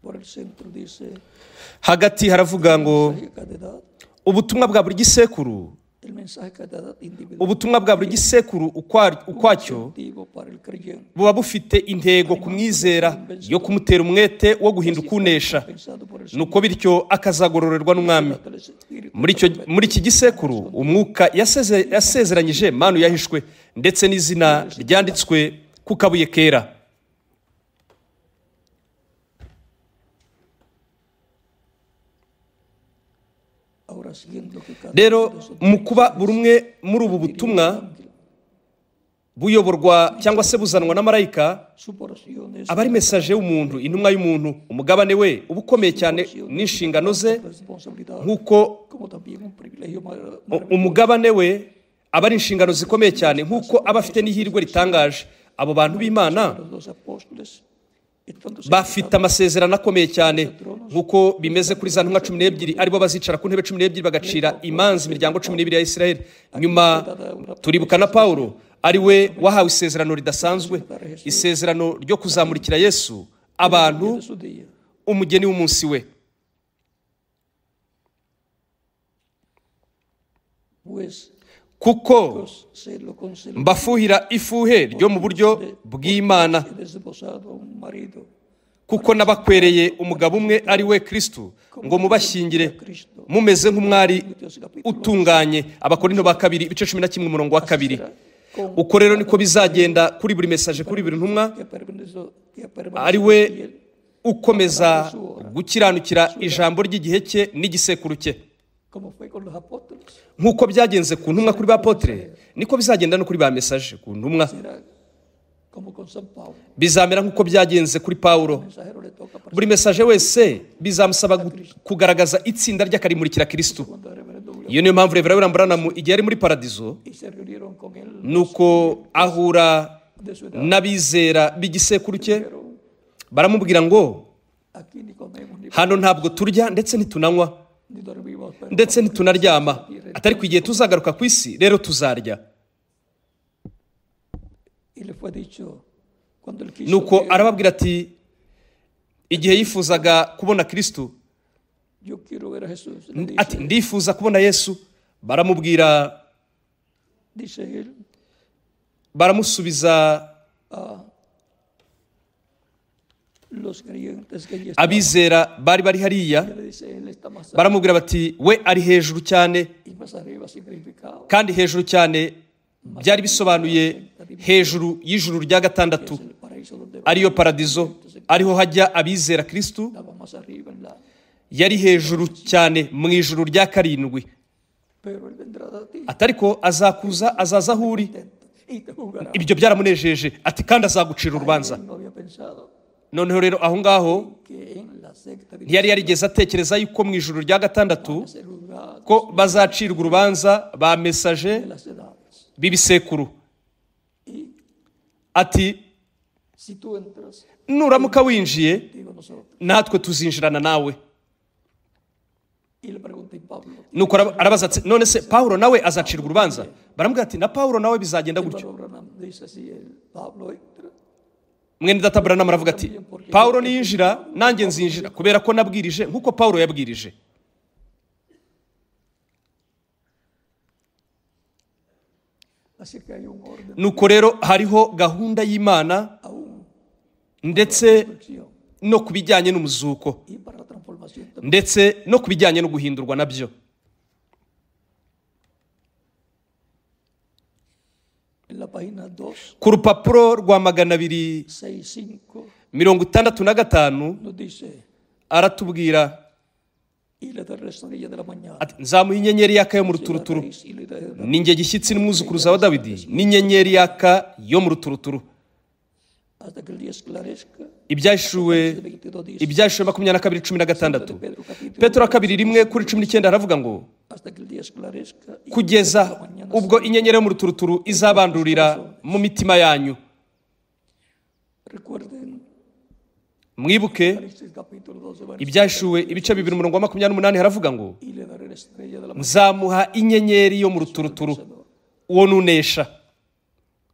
Por el centro dice hagati haravuga ngo mensaje cada edad. ubutumwa bwa buri gisekuru, El mensaje cada edad individual. ubutumwa bwa buri gisekuru ukwacyo Objetivo para el creyente. buba bufite intego ku mwizera yo kumutera umwete wo guhinduka unesha, Pensado por el nuko bityo akazagororerwa n'umwami. del Espíritu. Muri iki gisekuru umwuka yasezeranyije manu yahishwe, ndetse n'izina ryanditswe ku kabuye kera. Ahora siguiendo que cada Rero mu kuba buri umwe muri ubu butumwa buyoborwa cyangwa se buzanwa na marayika, su porción es aba ari mesaje y'umuntu, intumwa y'umuntu. Umugabane we uba ukomeye cyane n'inshingano ze, responsabilidad nk'uko como también un privilegio umugabane we aba ari inshingano zikomeye cyane, nk'uko aba afite n'ihirwe ritangaje. Abo bantu b'Imana los dos apóstoles estando bafite amasezerano akomeye cyane, nk'uko bimeze kuri za ntumwa 12 aribo bazicara ku ntebe 12 bagacira imanza imiryango 12 ya Isiraheli. Nyuma turibuka na Pawulo ari we wahawe isezerano ridasanzwe, isezerano ryo kuzamurikira Yesu abantu de su día. umugeni w'umunsi we. Pues Kuko se lo concede mbafuhira ifuhe ryo mu buryo bw'Imana, desposado a un marido kuko nabakwereye umugabo umwe ari we Kristo, ngo mubashyingire mumeze nk'umwari utunganye. Abakorinto ba 2:11. Uko rero niko bizagenda kuri buri mesaje, kuri buri ntumwa, ari we ukomeza gukiranukira ijambo ry'igihe cye n'igisekuru cye. como fue con los apóstoles, nk'uko byagenze ku ntumwa kuri ba apotre niko bizagenda no kuri ba mesaje ku ntumwa, será como con San Pablo. bizamera nk'uko byagenze kuri Pawulo. El mensajero le toca Buri mesaje wese bizamusaba kugaragaza itsinda ry'akarimurikira Kristo. cuando el reverendo William Iyo niyo mpamvu Reverend William Branham igihe ari muri paradizo, y se reunieron con él nuko ahura de su edad, n'abizera b'igisekuru cye, pero baramubwira ngo aquí ni comemos ni hano ntabwo turya ndetse ntitunanywa ni dormimos, pero ndetse ntitunaryama, atari ku gihe tuzagaruka ku isi rero tuzarya. y le fue dicho cuando él quiso Nuko ver, arababwira ati igihe yifuzaga kubona Kristo, yo quiero ver a Jesús, le ati dice, ndifuza kubona Yesu. Baramubwira, dice él baramusubiza a los creyentes que allí estaban, abizera bari bari hariya, le dice él está más arriba baramubwira bati we ari hejuru cyane, y más arriba significado kandi hejuru cyane byari bisobanuye hejuru y'ijuru rya gatandatu, el paraíso donde va, ariyo paradizo, ariho hajya abizera Kristo. estaba más arriba en la, Yari hejuru cyane mu ijuru rya karindwi. pero él vendrá a ti Atari ko azakuza, azaza aho uri. y te juzgará. Ibyo byaramunejeje, ati kandi azagucira urubanza. Él no había pensado Noneho rero aho ngaho que en la secta ntiyari yarigeze atekereza yuko mu ijuru rya gatandatu ser juzgados ko bazacirwa urubanza ba mesaje de las edades. b'ibisekuru. Y Ati si tú entras, nuramuka winjiye digo nosotros, natwe tuzinjirana nawe. y le pregunté a Pablo, Nuko arabaza ati none se Pawulo nawe azacirwa urubanza? Baramubwira ati na Pawulo nawe bizagenda gutyo. Pablo Branham dice si el Pablo entra, Mwene data Branham aravuga ati Pawulo niyinjira nanjye nzinjira, kubera ko nabwirije nk'uko Pawulo yabwirije. así que hay un orden Nuko rero hariho gahunda y'Imana aún ndetse acción no ku bijyanye n'umuzuko, y para la transformación también. ndetse no ku bijyanye no guhindurwa nabyo. En la página 2, Ku rupapuro rwa 265 6, 5 nos dice, aratubwira y le daré la estrella de la mañana, ati nzamuha inyenyeri yaka yo mu ruturuturu. y le daré Ni njye gishyitsi n'umwuzukuruza wa Dawidi n'inyenyeri yaka yo mu ruturuturu. hasta que el día esclarezca. Ibyahishuwe 22 dice, 22:22-16. Petero 2:1-19 haravuga ngo hasta que el día esclarezca y kugeza la mañana ubwo inyenyeri yo mu ruturuturu izabandurira mu mitima yanyu. recuerden Mwibuke Apocalipsis capítulo 12 versículo, ibyahishuwe ibice 2:28 haravuga ngo y le daré la estrella de la mañana. nzamuha inyenyeri yo mu ruturuturu uwo nunesha.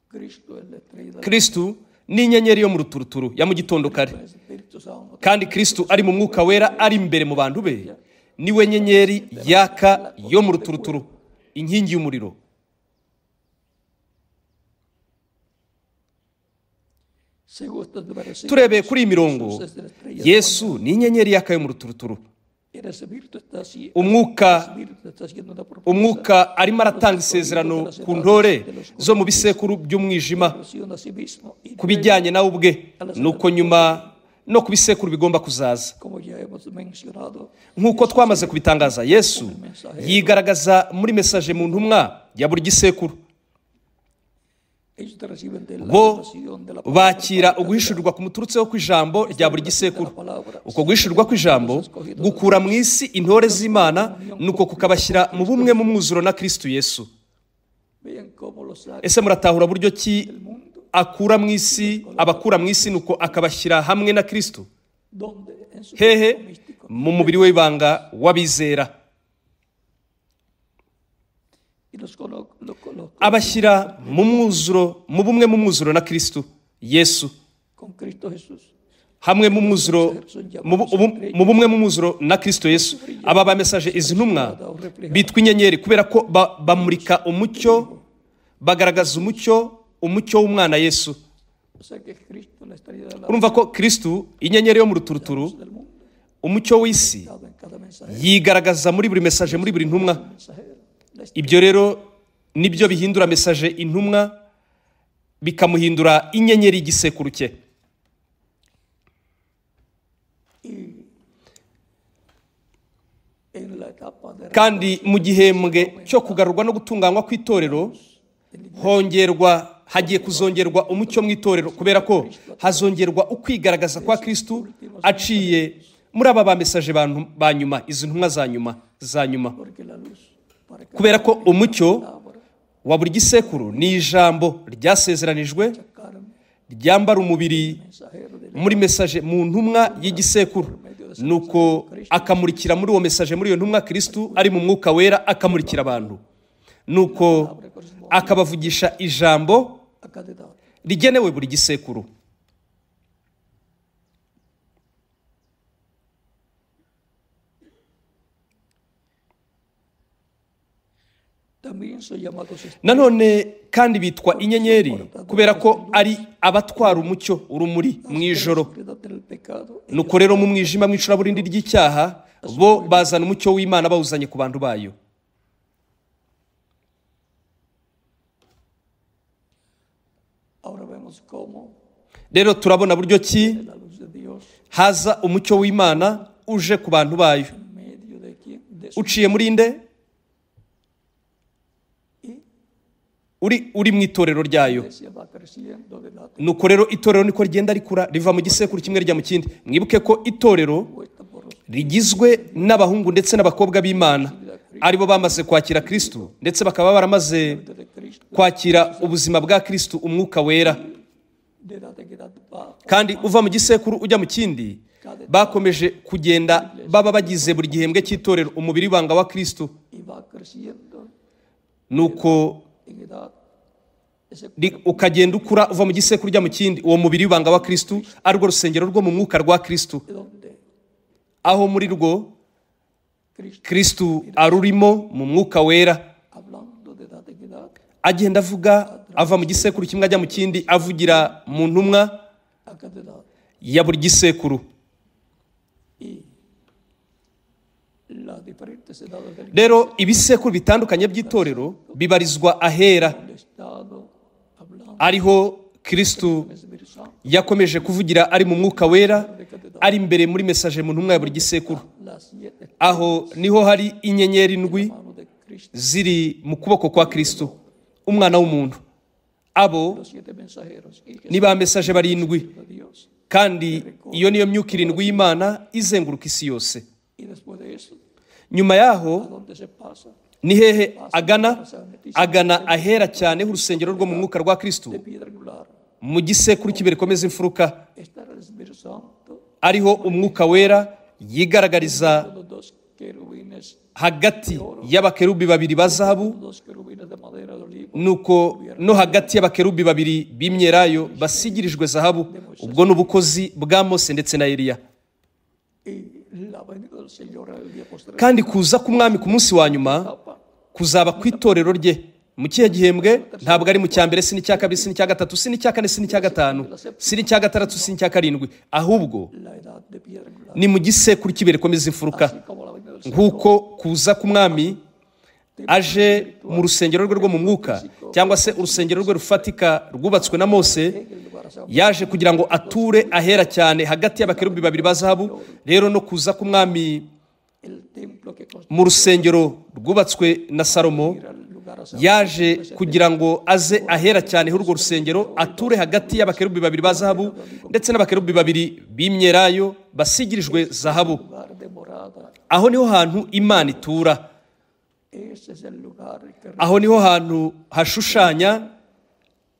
Cristo es la estrella de Kristo ni inyenyeri yo mu ruturuturu ya mu gitondo kare, la Espíritu Santo. kandi Kristo ari mu mwuka wera ari imbere mu bantu be, niwe nyenyeri yaka yo mu ruturuturu, inkingi y'umuriro. Según estos versículos, Turebeye kuri iyi mirongo, Jesús es la estrella de la Yesu ni inyenyeri yaka yo mu ruturuturu. mañana. Era ese Espíritu está así- Umwuka ese Espíritu está haciendo una promesa. umwuka arimo aratanga isezerano ku ntore zo mu bisekuru by'umwijima Relación a sí mismo y ku bijyanye nawe ubwe, nuko nyuma no ku bisekuru bigomba kuzaza. como ya hemos mencionado, Nk'uko twamaze kubitangaza, Yesu yigaragaza muri mesaje mu ntumwa ya buri gisekuru. ellos te reciben de la Bo revelación de la bakira uguhishurirwa ku muturutseho kw'ijambo rya buri gisekuru. Uko guhishurirwa kw'ijambo gukura mu isi intore z'Imana, nuko kukabashyira mu bumwe mu mwuzuro na Kristo Yesu. Vean cómo los saca Ese muratahura buryo ki del mundo, akura mu isi, abakura mu isi nuko akabashyira hamwe na Kristo? donde en su Hehe, cuerpo místico mu mubiri w'ibanga w'abizera. y los colocó Abashyira mu mwuzuro, mu bumwe mu mwuzuro na Kristo Yesu, con Cristo Jesús. hamwe mu mwuzuro, mu bumwe mu mwuzuro na Kristo Yesu. Aba ba mesaje izi ntumwa bitwa inyenyeri kubera ko bamurika umucyo, bagaragaza umucyo w'umwana Yesu. O sea que Cristo, la estrella de la Urumva ko Kristo inyenyeri yo mu ruturuturu, del mundo, umucyo w'isi, dado en cada mensaje, yigaragaza muri buri mesaje, muri buri ntumwa. mensajero. La Ibyo rero nibyo bihindura mesaje intumwa, bikamuhindura inyenyeri y'igisekuru cye. en la etapa de kandi mu gihembwe cyo kugarurwa no gutunganywa kw'itorero hagiye kuzongerwa umucyo mu itorero, kubera ko hazongerwa ukwigaragaza kwa Kristo aciye muri aba bamesaje ba nyuma, izi ntumwa za nyuma, porque la luz para cada kubera ko umucyo wa buri gisekuru ni ijambo ryasezeranijwe carne, ryambara umubiri mensajero de muri mesaje mu ntumwa y'igisekuru, nuko akamurikira muri uwo mesaje, muri iyo ntumwa Kristo ari mu mwuka wera akamurikira abantu, nuko akabavugisha ijambo a cada edad. rigenewe buri gisekuru. También son llamados Nanone kandi bitwa inyenyeri kubera ko ari abatwara umucyo, urumuri mu ijoro. oscuridad del pecado, Nuko rero mu mwijima mw'icuraburindi ry'icyaha bo bazana umucyo w'Imana bawuzanye ku bantu bayo. ahora vemos cómo Rero turabona buryo ki la luz de Dios haza umucyo w'Imana uje ku bantu bayo, en medio de quien de su uciye muri nde? Uri mu itorero ryayo. iglesia va creciendo de la Nuko rero itorero niko rigenda rikura, riva mu gisekuru kimwe rijya mu kindi. Mwibuke ko itorero puesta por los rigizwe n'abahungu ndetse n'abakobwa b'Imana, aribo bamaze kwakira Kristo ndetse bakaba baramaze de Cristo, kwakira ubuzima bwa Kristo, umwuka wera. de edad en edad va Kandi uva mu gisekuru ujya mu kindi, bakomeje kugenda baba bagize buri gihembwe cy'itorero umubiri w'ibanga wa Kristo. y va creciendo Nuko en edad. Ese ukagenda ukura uva mu gisekuru ujya mu kindi, uwo mubiri w'ibanga wa Kristo ari rwo rusengero rwo mu mwuka rwa Kristo, donde aho muri rwo Cristo, Kristo arurimo mu mwuka wera, hablando de edad en edad, agenda avuga ava mu gisekuru kimwe ajya mu kindi, avugira mu ntumwa a cada edad. ya buri gisekuru. Y las diferentes edades del Rero ibisekuru bitandukanye by'itorero bibarizwa ahera, estado, hablando ariho Kristo del Espíritu Santo, yakomeje kuvugira ari mu mwuka wera, ari imbere muri mesaje mu ntumwa ya buri gisekuru. las 7 Aho niho hari inyenyeri ndwi manos de Cristo, ziri mu kuboko kwa Kristo, umwana w'umuntu. Abo los 7 mensajeros y ni ba mesaje barindwi, de Dios. kandi iyo niyo myuka irindwi y'Imana izenguruka isi yose. Y después de eso, Nyuma yaho ¿a dónde se pasa? ni hehe agana ahera cyane h'urusengero rwo mu mwuka rwa Kristo, De piedra angular. mu gisekuru cy'ibikomeza imfuruka, Está el Espíritu Santo, ariho umwuka wera yigaragariza los dos querubines, hagati y'abakerubi babiri ba zahabu, los dos querubines de madera de olivo, nuko no hagati y'abakerubi babiri b'imyelayo basigirijwe zahabu. Ubwo ni ubukozi bwa Mose ndetse na Eliya. y la venida del Señor el día posterior. Kandi kuza k'umwami ku munsi wa nyuma kuzaba ku itorero rye mu kihe gihembwe? Ntabwo ari mu cya mbere, si n'icya kabiri, si n'icya gatatu, si n'icya kane, si n'icya gatanu, si n'icya gatandatu, si n'icya karindwi, ahubwo La edad de piedra angular, ni mu gisekuru cy'ibikomeza imfuruka. así como la venida del Señor. Nk'uko kuza k'umwami aje mu rusengero rwe rwo mu mwuka, cyangwa se urusengero rwe rufatika rwubatswe na Mose, En el lugar santo, yaje kugira ngo ature ahera cyane hagati y'abakerubi babiri ba zahabu. Rero no kuza k'umwami el templo que mu rusengero rwubatswe na Salomo, construirá el lugar santo, yaje kugira ngo aze ahera cyane h'urwo rusengero, ature hagati y'abakerubi babiri ba zahabu ndetse n'abakerubi babiri b'imyelayo basigirijwe zahabu. lugar de morada. Aho niho hantu Imana itura, Ese es el lugar que aho niho hantu hashushanya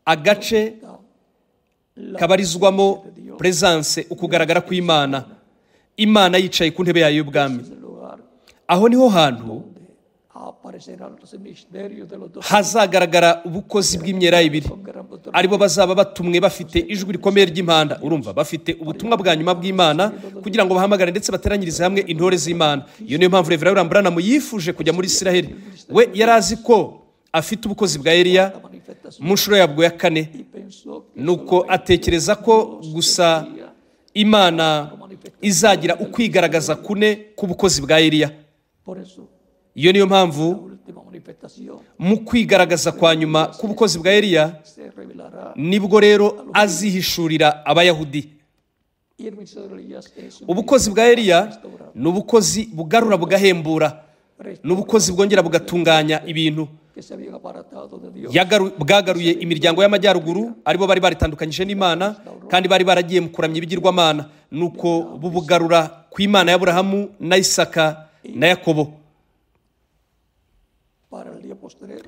agace kabarizwamo presence, ukugaragara kw'Imana, Imana yicaye ku ntebe yayo y'ubwami. es el lugar Aho niho hantu aparecerán los misterios de los dos hazagaragara ubukozi bw'imyelayo ibiri, con gran autoridad. aribo bazaba batumwe bafite ijwi rikomeye ry'impanda. Urumva, bafite ubutumwa bwa nyuma bw'Imana kugira ngo bahamagare ndetse bateranyirize hamwe intore z'Imana. Iyo niyo mpamvu Reverend William Branham yifuje kujya muri Isiraheli. We yari azi ko afite ubukozi bwa Eliya mu nshuro yabwo ya kane, Y pensó que nuko atekereza ko gusa Imana izagira ukwigaragaza kune k'ubukozi bwa Eliya. por eso Iyo niyo la mpamvu última manifestación mu kwigaragaza kwa nyuma k'ubukozi bwa Eliya se revelará nibwo rero azihishurira Abayahudi. Y el ministerio de Elías es un ubukozi bwa Eliya ni ubukozi bugarura bugahembura, ni ubukozi bwongera bugatunganya ibintu. que se habían apartado de Dios. Bwagaruye imiryango y'amajyaruguru aribo bari baritandukanyije n'Imana kandi bari baragiye mu kuramya ibigirwamana, nuko bubugarura ku Imana y'Aburahamu na Isaka na Yakobo. Para el día posterior,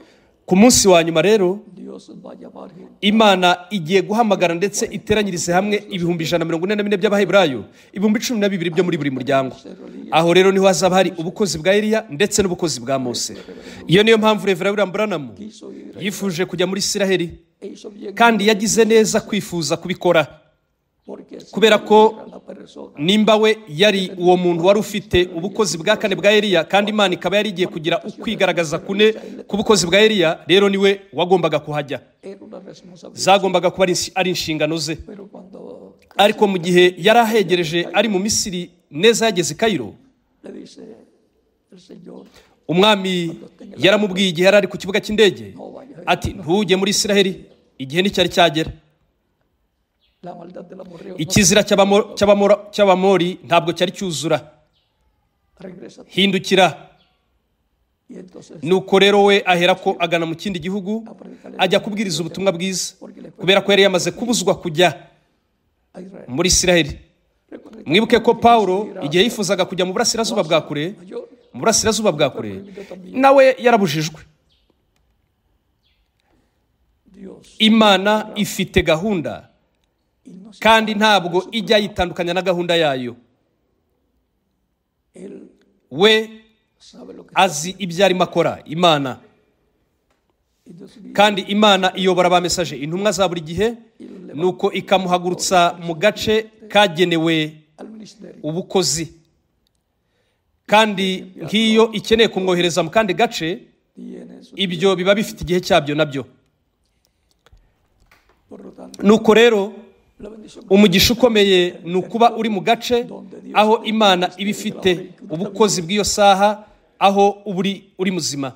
Ku munsi wa nyuma rero Dios va a llamar gente. Imana igiye guhamagara ndetse iteranyirize hamwe 144 by'Abaheburayo, 12 byo muri buri muryango. Aho rero niho hazaba hari ubukozi bwa Eliya ndetse n'ubukozi bwa Mose. Iyo niyo mpamvu Reverend William Branham Quiso ir yifuje kujya muri Isiraheli, e hizo bien kandi yagize neza kwifuza kubikora, porque si kubera ko era la persona nimba we yari uwo muntu wari ufite ubukozi bwa kane bwa Eliya, kandi Imana ikaba yari igiye kugira ukwigaragaza kune ku bukozi bwa Eliya, rero niwe wagombaga kuhajya, era una responsabilidad. zagombaga kuba ari inshingano ze. Pero cuando Ariko mu gihe yari ahegereje ari mu Misiri neza yageze i Kayiro, le dice el Señor, umwami yaramubwiye igihe yari ari ku kibuga cy'indege ati ntujye muri Isiraheli, igihe nticyari cyagera. la maldad del amorreo Ikizira cy'Abamori ntabwo cyari cyuzura, regresa. hindukira. Y entonces Nuko rero we ahera ko agana mu kindi gihugu ajya kubwiriza ubutumwa bwiza, kubera ko yari yamaze kubuzwa kujya a Israel. muri Isiraheli. Recuerda Mwibuke ko Pawulo igihe yifuzaga kujya mu burasirazuba bwa kure, mayor, mu burasirazuba bwa kure nawe yarabujijwe. Dios Imana ifite gahunda y no se kandi ntabwo ijya yitandukanya na gahunda yayo. él We sabe lo que azi ibyo arimo akora, Imana. y Dios viene Kandi Imana iyobora ba mesaje, intumwa za buri gihe, nuko ikamuhagurutsa mu gace kagenewe al ministerio ubukozi. Kandi nk'iyo ikeneye kumwohereza mu kandi gace, tiene su ibyo biba bifite igihe cyabyo nabyo. por lo tanto Nuko rero la bendición umugisha ukomeye ni ukuba uri mu gace aho Imana iba ifite ubukozi bw'iyo saha, aho uba uri muzima,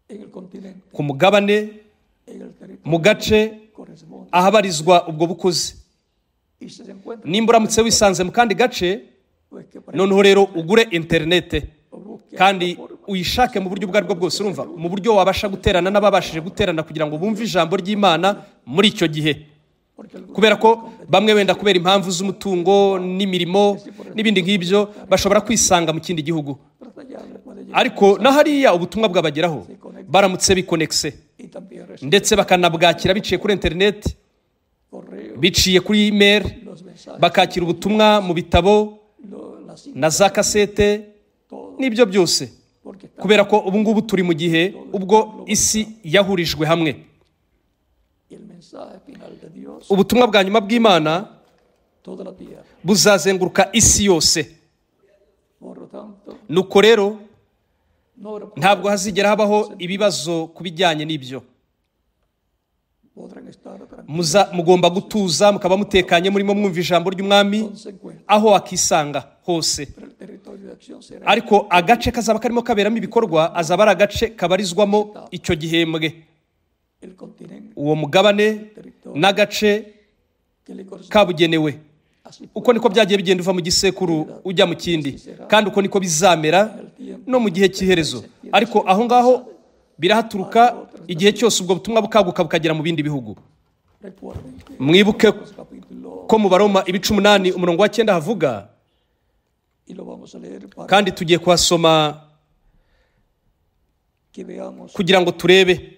en el continente, ku mugabane, en el territorio mu gace corresponde ahabarizwa ubwo bukozi. y si se encuentra Nimba uramutse wisanze mu kandi gace, pues que noneho rero ugure interinete busque kandi uyishake mu buryo ubwo aribwo bwose, urumva, mu buryo wabasha guterana n'ababashije guterana kugira ngo bumve ijambo ry'Imana muri icyo gihe. porque el Kubera ko bamwe wenda kubera impamvu z'umutungo n'imirimo n'ibindi nk'ibyo bashobora kwisanga mu kindi gihugu, hasta allá le puede llegar ariko na hariya ubutumwa bwabageraho baramutse bikonekise y también recibe ndetse bakanabwakira biciye kuri interineti, correo, biciye kuri email, los mensajes, bakakira ubutumwa mu bitabo las citas, na za kasete todo, n'ibyo byose, porque está kubera ko ubu ngubu turi mu gihe ubwo isi yahurijwe hamwe. y el mensaje final de Dios Ubutumwa bwa nyuma bw'Imana toda la tierra. buzazenguruka isi yose. Por lo tanto, Nuko rero no habrá ntabwo hazigera habaho ibibazo ku bijyanye n'ibyo. podrán estar tranquilos Mugomba gutuza mukaba mutekanye, murimo mwumva ijambo ry'Umwami donde se encuentran. aho wakisanga hose. Pero el territorio de acción será Ariko agace kazaba karimo kaberamo ibikorwa azaba ari agace kabarizwamo icyo gihembwe, el continente, uwo mugabane territorio n'agace que le corresponde. kabugenewe. Así Uko niko byagiye bigenda uva mu gisekuru ujya mu kindi, kandi uko niko bizamera no mu gihe cy'iherezo. Ariko aho ngaho birahaturuka igihe cyose ubwo butumwa bukaguka bukagera mu bindi bihugu. recuerden que Mwibuke los capítulos, ko mu Baroma 8 umurongo wa 9 havuga, y lo vamos a leer para kandi tugiye kuhasoma que veamos kugira ngo turebe.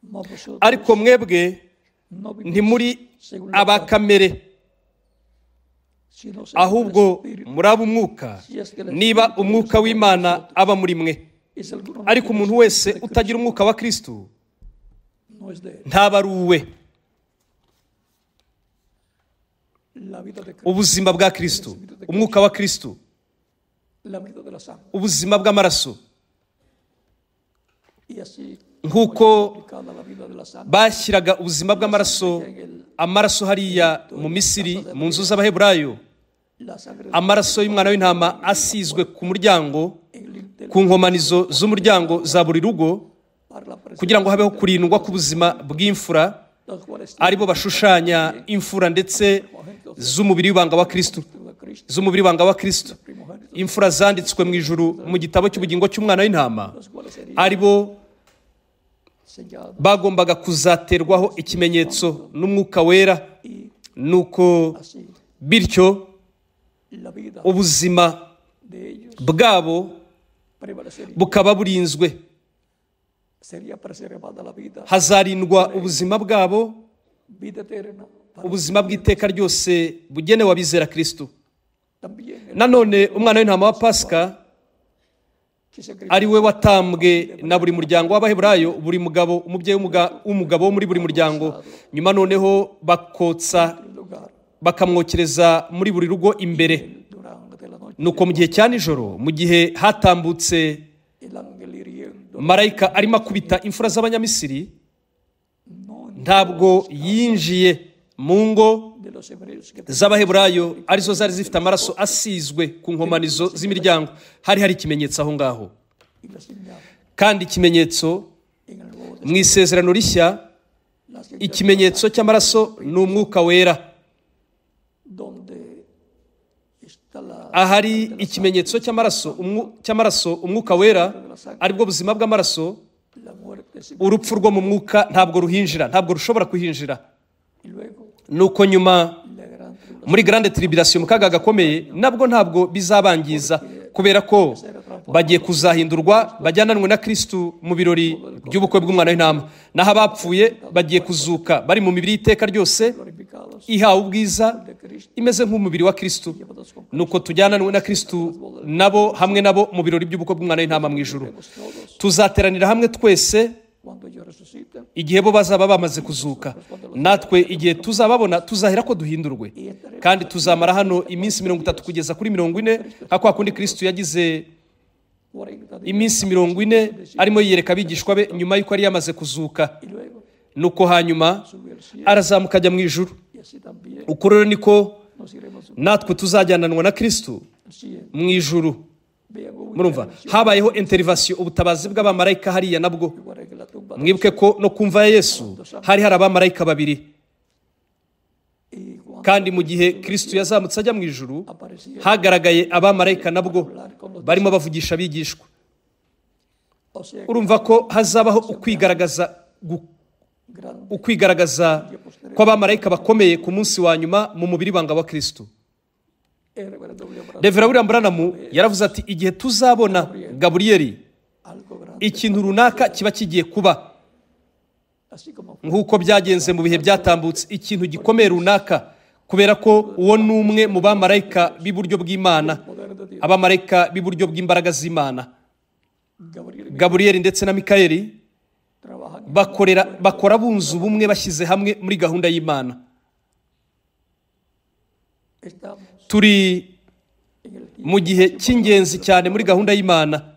más vosotros Ariko mwebwe no vivís ntimuri según la aba carne, kamere, sino según el ahubwo Espíritu. muri ab'umwuka, niba umwuka w'Imana aba muri mwe. Y si alguno no Ariko tiene umuntu el wese Espíritu de utagira umwuka wa Kristo no es de él. ntaba ari uwe. La vida de Cristo, Ubuzima bwa Kristo, umwuka wa Kristo, la vida de la sangre. ubuzima bw'amaraso, Y así nk'uko aplicada la vida de la sangre bashyiraga ubuzima bw'amaraso, amaraso hariya mu Misiri mu nzu z'Abaheburayo, la sangre amaraso y'umwana w'intama asizwe ku muryango, en el interior ku nkomanizo z'umuryango za buri rugo, para la presencia kugira ngo habeho kurindwa k'ubuzima bw'imfura, los cuales aribo bashushanya imfura ndetse z'umubiri w'ibanga wa Kristo, de Cristo, z'umubiri w'ibanga wa Kristo, primogénitos, imfura zanditswe mu ijuru mu gitabo cy'ubugingo cy'umwana w'intama, los cuales serían aribo sellados bagombaga kuzaterwaho ikimenyetso n'umwuka wera, y nuko así bityo la vida ubuzima de ellos bwabo prevalecería. bukaba burinzwe, Sería preservada la vida, hazarindwa ubuzima bwabo, vida eterna. Para ubuzima bw'iteka ryose bugenewe abizera Kristo. también el Nanone umwana w'intama wa Pasika que se ari we watambwe na buri muryango w'Abaheburayo, buri mugabo, umubyeyi w'umugabo wo muri buri muryango, nyuma noneho bakotsa el lugar bakamwokereza muri buri rugo imbere. durante la noche. Nuko mu gihe cya nijoro, mu gihe hatambutse El ángel hiriendo marayika arimo akubita imfura z'Abanyamisiri, no ntabwo yinjiye mu ngo de los hebreos que z'Abaheburayo arizo zari zifite amaraso asizwe ku nkomanizo z'imiryango. Hari ikimenyetso aho ngaho, y la señal kandi ikimenyetso en el nuevo mu isezerano rishya, la señal ikimenyetso cy'amaraso ni umwuka wera. donde está la Ahari ikimenyetso cy'amaraso, umwuka wera, aribwo buzima bw'amaraso, la muerte se- urupfu rwo mu mwuka ntabwo ruhinjira, ntabwo rushobora kuhinjira. y luego Nuko nyuma la gran tribulación muri grande tribulation, mu kaga gakomeye, ntabwo bizabangiza, kubera ko bagiye kuzahindurwa bajyananwe na Kristo mu birori by'ubukwe bw'umwana w'intama, naho abapfuye bagiye kuzuka bari mu mibiri y'iteka ryose glorificados ihawe ubwiza, de Cristo imeze nk'umubiri wa Kristo. llevados con Nuko tujyananwe na Kristo nabo, hamwe nabo mu birori by'ubukwe bw'umwana w'intama mu ijuru. todos Tuzateranira hamwe twese cuando ellos resuciten igihe bo bazaba bamaze kuzuka, natwe igihe tuzababona tuzahera ko duhindurwe, kandi tuzamara hano iminsi 30 kugeza kuri 40, nka kwa kundi Kristo yagize 40 días iminsi 40 arimo yiyereka abigishwa be nyuma y'uko yari yamaze kuzuka. y luego Nuko hanyuma subió al cielo arazamuka ajya mu ijuru. y así también Uko rero niko nos iremos natwe tuzajyananwa na Kristo al cielo. mu ijuru. Vean cómo Murumva, habayeho intervention, ubutabazi bw'abamarayika hariya nabwo. igual que la tumba Mwibuke ko no kumva ya Yesu hari abamarayika babiri, y cuando kandi mu gihe Kristo yazamutse ajya mu ijuru, aparecía hagaragaye abamarayika nabwo barimo bavugisha abigishwa. o sea Urumva ko hazabaho grande ukwigaragaza kw'abamarayika bakomeye ku munsi wa nyuma mu mubiri w'ibanga wa Kristo. Reverend William Branham yaravuze ati, igihe tuzabona Gaburiyeli, algo grande ikintu runaka kiba kigiye kuba, así como nk'uko byagenze mu bihe byatambutse, ikintu gikomeye runaka, kubera ko uwo ni umwe mu bamarayika b'iburyo bw'Imana, poder de Dios abamarayika b'iburyo bw'imbaraga z'Imana. Gabriel Gaburiyeli ndetse na Mikayeli trabajan bakora bunze ubumwe, bashyize hamwe muri gahunda y'Imana. estamos Turi en el tiempo mu gihe cy'ingenzi cyane muri gahunda y'Imana.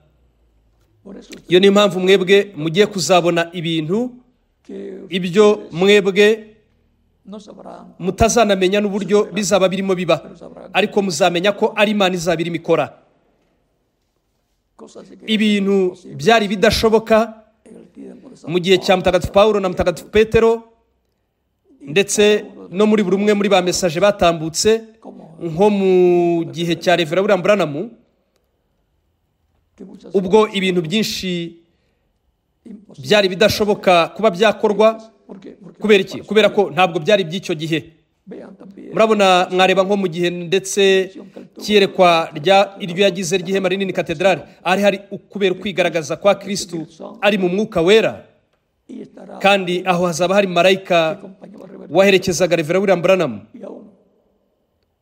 por eso Iyo ni impamvu mwebwe mugiye kuzabona ibintu que ibyo mwebwe no sabrán mutazanamenya n'uburyo bizaba birimo biba, ariko muzamenya ko ari Imana izaba irimo ikora. cosas que Ibintu byari bidashoboka en el tiempo de mu gihe cya Mutagatifu Pawulo na Mutagatifu Petero, ndetse no muri buri umwe muri ba mesaje batambutse, nko mu gihe cya Reverend William Branham, que muchas ubwo ibintu byinshi imposibles byari bidashoboka kuba byakorwa. porque Kubera iki? Kubera ko ntabwo byari by'icyo gihe. vean también Murabona, mwareba nko mu gihe ndetse cyerekwa iryo yagize ry'ihema rinini katedrali, hari kubera ukwigaragaza kwa Kristo ari mu mwuka wera, y estará kandi aho hazaba hari marayika acompañado a Reverendo waherekezaga Reverend William Branham, y aún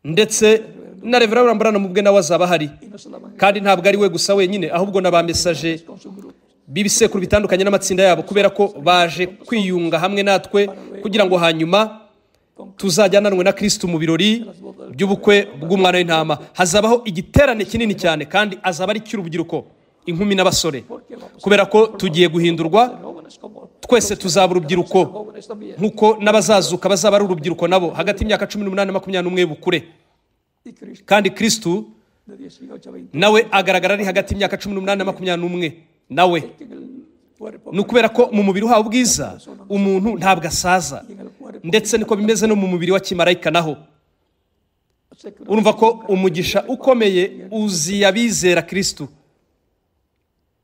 ndetse na Reverend William Branham ubwe nawe azaba ahari. y no solamente Kandi ntabwo ari we gusa wenyine, ahubwo na ba mesaje con su grupo b'ibisekuru bitandukanye n'amatsinda yabo, kubera ko baje kwiyunga hamwe natwe kugira ngo hanyuma tuzajyananwe na Kristo mu birori by'ubukwe bw'umwana w'intama. Hazabaho igiterane kinini cyane, kandi azaba ari cy'urubyiruko, inkumi n'abasore, kubera ko tugiye guhindurwa. jóvenes como Twese tuzaba urubyiruko, jóvenes también nk'uko n'abazazuka bazaba ari urubyiruko nabo, hagati y'imyaka 18 na 21 bukure. y Cristo kandi kristu de 18 a 20 nawe agaragara ari hagati y'imyaka 18 na 21 nawe que en el cuerpo ni ukubera ko mu mubiri uhawe ubwiza umuntu ntabwo asaza y en el cuerpo ndetse niko bimeze no mu mubiri wa kimarayika naho se que urumva ko umugisha ukomeye uziye abizera kristu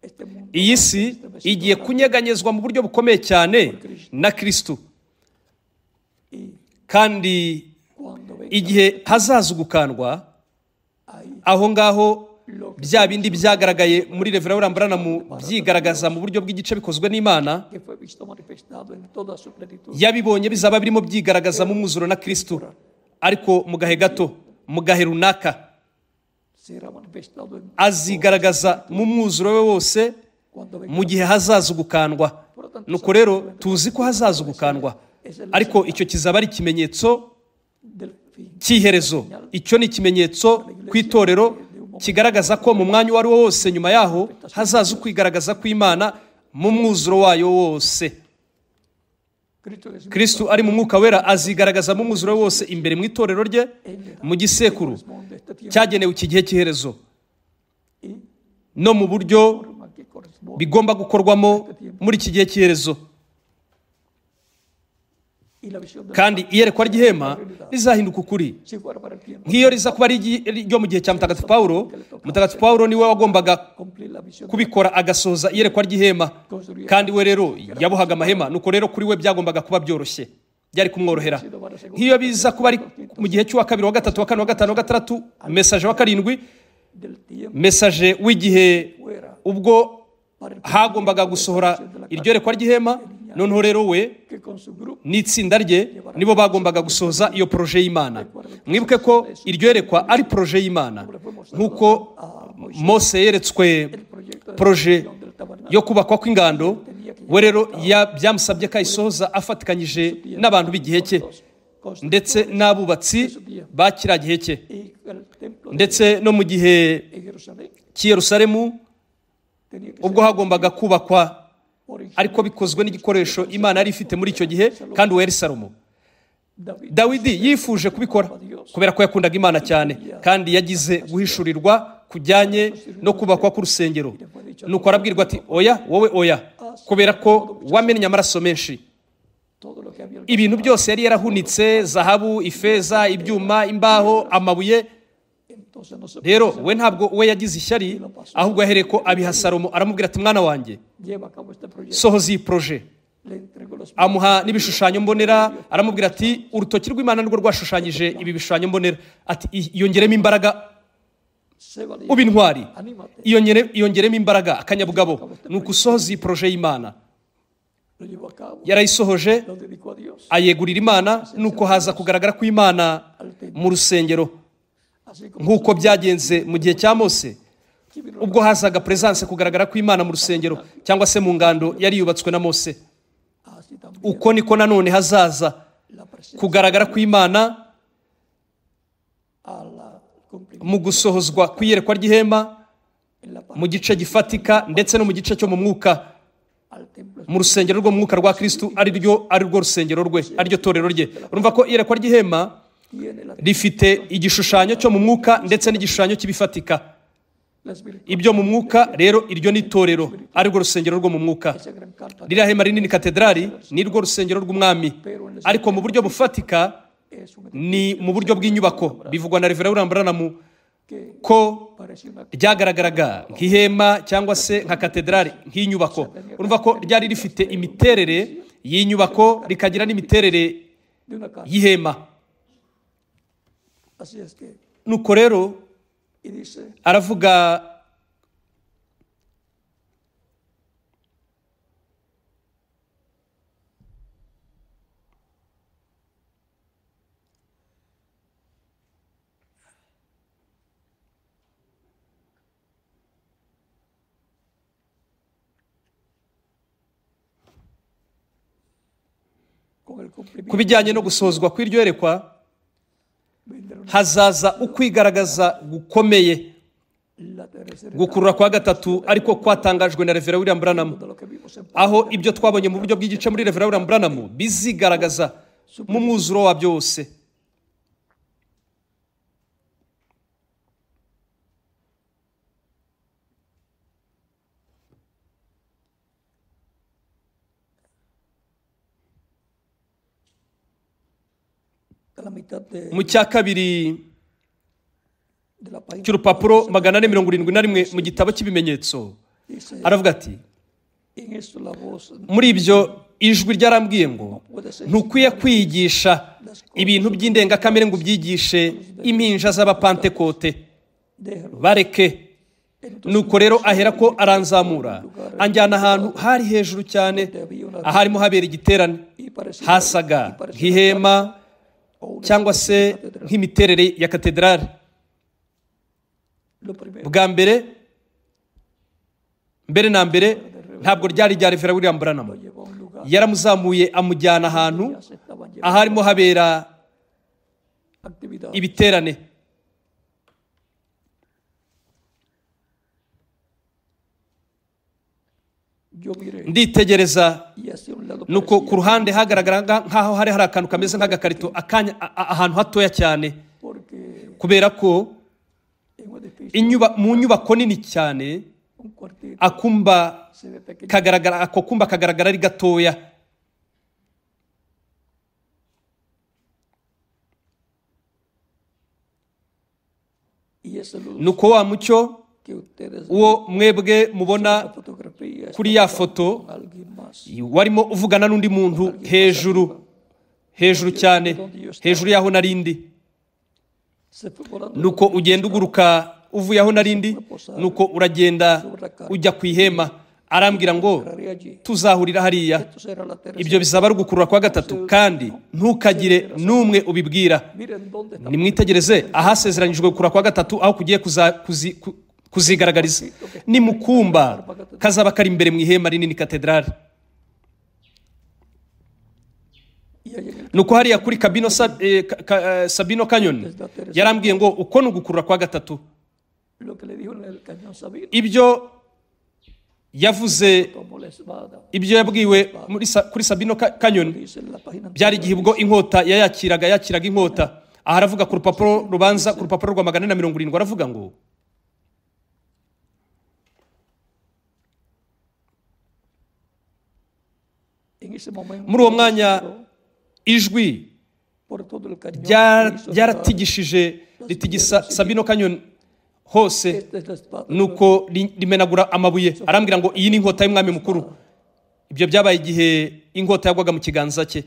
este mundo iyi si igiye kunyeganyezwa mu buryo bukomeye cyane na kristu y kandi cuando venga igihe hazaza ugukandwa ahí aho ngaho bya bindi byagaragaye muri Reverend Branham byigaragaza mu buryo bw'igice bikozwe n'Imana que fue visto manifestado en toda su plenitud yabibonye bizaba birimo byigaragaza mu mwuzuro na kristu ariko mu gahe gato mu gahe runaka será manifestado en azigaragaza mu mwuzuro we wose cuando venga mu gihe hazaza ugukandwa nuko rero tuzi ko hazaza ugukandwa ariko icyo kizaba ari ikimenyetso del fin cy'iherezo icyo ni ikimenyetso ku itorero kigaragaza ko mu mwanya uwo ari wo wose nyuma yaho hazaza ukwigaragaza kw'Imana mu mwuzuro wayo wose kristu ari mu mwuka wera azigaragaza mu mwuzuro we wose imbere mu itorero rye mu gisekuru corresponde a este tiempo cyagenewe iki gihe cy'iherezo y no mu buryo forma que corresponde bigomba gukorwamo muri iki gihe cy'iherezo y la visión de kandi iyerekwa ry'ihema rizahinduka ukuri si fuera para el tiempo nk'iyo riza kuba ari ryo mu gihe cya mutagatifu Pawulo niwe wagombaga cumplir la visión kubikora agasoza iyerekwa ry'ihema kandi we rero yabohaga amahema nuko rero kuri we byagombaga kuba byoroshye byari kumworohera nk'iyo biza kuba ari mu gihe cy'uwa kabiri wa gatatu wa kane wa gatanu wa gatandatu mesaje wa karindwi del tiempo mesaje w'igihe fuera ubwo para el hagombaga gusohora iryo yerekwa ry'ihema noneho rero we que con su grupo n'itsinda rye nibo bagombaga gusoza iyo poroje y'Imana mwibuke ko iryo yerekwa ari poroje y'Imana nk'uko Mose yeretswe proyecto de poroje del tabernáculo yo kubakwa kw'ingando we rero byamusabye ko ayisohoza afatikanyije n'abantu b'igihe cye ndetse n'abubatsi ba kiriya gihe cye y el templo ndetse no mu gihe de Jerusalén cy'i Yerusalemu tenía que ubwo hagombaga kubakwa original ariko bikozwe n'igikoresho Imana yari ifite muri icyo gihe kandi uwo yari Salomo David Dawidi yifuje kubikora kubera ko yakundaga Imana cyane kandi yagize guhishurirwa kujyanye no kubakwa k'urusengero nuko arabwirwa ati oya wowe oya kubera ko wamennye amaraso menshi todo lo que había ibintu byose yari yarahunitse zahabu ifeza ibyuma imbaho amabuye entonces no se rero we ntabwo we yagize ishyari ahubwo yahereye ko abiha Salomo aramubwira ati mwana wanjye lleva a cabo este proyecto sohoza iyi poroje le entregó los amuha n'ibishushanyo mbonera aramubwira ati urutoki rw'Imana nirwo rwashushanyije ibi bishushanyo mbonera ati yongeremo imbaraga se va uba intwari anímate yongeremo imbaraga akanyabugabo ni uko usohoza iyi poroje y'Imana lo llevó a cabo lo yarayisohoje dedicó a Dios ayegurira Imana nuko haza kugaragara kw'Imana mu rusengero así como nk'uko byagenze mu gihe cya Mose ubwo hazaga presence kugaragara kw'Imana mu rusengero cyangwa se mu ngando yari yubatswe na Mose así también uko niko nanone hazaza la presencia kugaragara kw'Imana a la cumplimiento mu gusohozwa kw'iyerekwa ry'ihema en la mu gice gifatika ndetse no mu gice cyo mu mwuka al templo mu rusengero rwo mu mwuka rwa Kristu ari rwo rusengero rwe ari ryo torero rye urumva ko iyerekwa ry'ihema tiene la rifite igishushanyo cyo mu mwuka ndetse n'igishushanyo cy'ibifatika las virtudes ibyo mu mwuka rero iryo ni itorero ari rwo rusengero rwo mu mwuka esa gran carta ririya hema rinini katedrali ni rwo rusengero rw'umwami ariko mu buryo bufatika es un ni mu buryo bw'inyubako bivugwa na Reverend Branham que ko parecía una ryagaragaraga nk'ihema cyangwa se nka katedrali nk'inyubako urumva ko ryari rifite imiterere y'inyubako rikagira n'imiterere de una casa y'ihema así es que nuko rero y dice aravuga con el cumplimiento ku bijyanye no gusohozwa kw'iryo yerekwa vendrá hazaza ukwigaragaza gukomeye la tercera gukurura kwa gatatu ariko kwatangajwe na Reverend William Branham de lo que vimos en aho ibyo twabonye mu buryo bw'igice muri Reverend William Branham bizigaragaza mu mwuzuro wa byose a la mitad de mu cya kabiri la página cy'urupapuro 471 mu gitabo cy'ibimenyetso dice, aravuga ati en esto la voz muri ibyo ijwi ryarambwiye ngo ntukwiye kwigisha ibintu by'indengakamere ngo ubyigishe impinja z'abapantekote de bareke. Nuko rero ahera ko aranzamura anjyana ahantu hari hejuru cyane aharimo habera igiterane, hasaga nk'ihema cyangwa se nk'imiterere ya katedrali. lo primero Bwa mbere na mbere ntabwo ryari rya Reverend William Branham. llevó a un lugar Yaramuzamuye amujyana ahantu se estaban llevando aharimo habera actividad. ibiterane. Yo miré Nditegereza y hacia un lado nuko parecía ku ruhande hagaragara nk'aho hari akantu kameze nk'agakarito ahantu hatoya cyane, porque kubera ko en un edificio mu nyubako nini cyane un cuartito akumba se ve pequeño ako kumba kagaragara ari gatoya. y esa luz Nuko wa mucyo que ustedes uwo mwebwe mubona la fotografía kuri ya estaba foto con alguien más warimo uvugana n'undi muntu hejuru cyane, hejuru y'aho narindi. se fue volando Nuko ugenda uguruka uvuye aho narindi, nuko uragenda ujya ku ihema. Arambwira ngo arriba allí. tuzahurira hariya. Esto será la tercera. Ibyo bizaba ari ugukurura kwa gatatu, kandi ntukagire n'umwe ubibwira. Miren dónde está Nimwitegereze ahasezeranyijwe gukurura kwa gatatu aho kugiye kuzigaragariza. Ni mu kumba kazaba kari imbere mu ihema rinini katedrali. y allí en el Nuko hariya kuri Sabino Canyon yarambwiye ngo uko ni ugukurura kwa gatatu. lo que le dijo en el cañón Sabino Ibyo yavuze, tomó la espada ibyo yabwiwe kuri Sabino Canyon dice en la página byari igihe ubwo inkota yakiraga inkota. Aha aravuga ku rupapuro rubanza, ku rupapuro rwa 470 aravuga ngo en ese momento muri uwo mwanya ijwi por todo el cañón ryaratigishije ritigisa Sabino Canyon hose, esta es la espada nuko rimenagura amabuye. Arambwira ngo iyi ni inkota y'umwami mukuru. Ibyo byabaye igihe inkota yagwaga mu kiganza cye.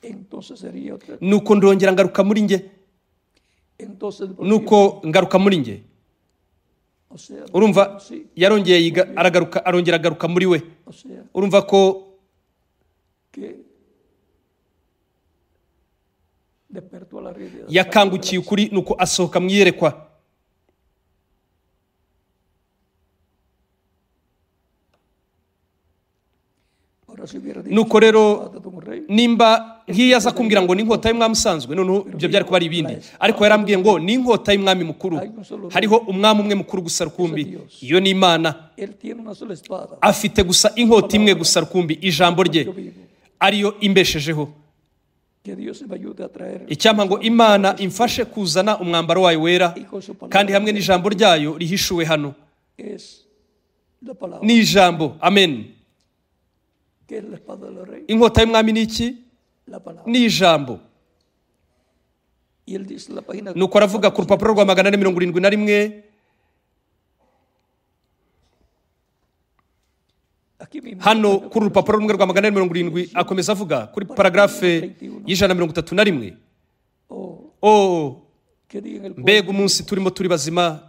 entonces sería otra Nuko ndongera ngaruka muri nge, entonces nuko ngaruka muri nge. o sea Urumva sí yarongeye arongera agaruka muri we. o sea Urumva ko que despertó a la realidad yakangukiye ukuri, nuko asohoka mu iyerekwa. ahora si hubiera dicho Nuko rero espada de un rey nimba nk'iyo aza kumbwira ngo ni inkota y'umwami usanzwe, noneho ibyo byari kuba ari ibindi, ariko yarambwiye ngo ni inkota y'umwami mukuru. Hariho umwami umwe mukuru gusa rukumbi, iyo ni Imana. él tiene una sola espada Afite gusa inkota imwe gusa rukumbi, ijambo rye yo vivo ariyo imbeshejeho. que Dios me ayude a traer Icyampa ngo Imana imfashe kuzana umwambaro wayo wera, y con su palabra kandi hamwe n'ijambo ryayo rihishuwe hano. es la palabra Ni ijambo, amen. que es la espada del rey Inkota y'umwami ni iki? la palabra Ni ijambo. y él dice en la página Nuko aravuga ku rupapuro rwa 471 aquí mismo hano kuri urupapuro rumwe rwa 470 akomeza avuga kuri paragarafe y'131. Oh, que diga en el mbega umunsi turiho turi bazima,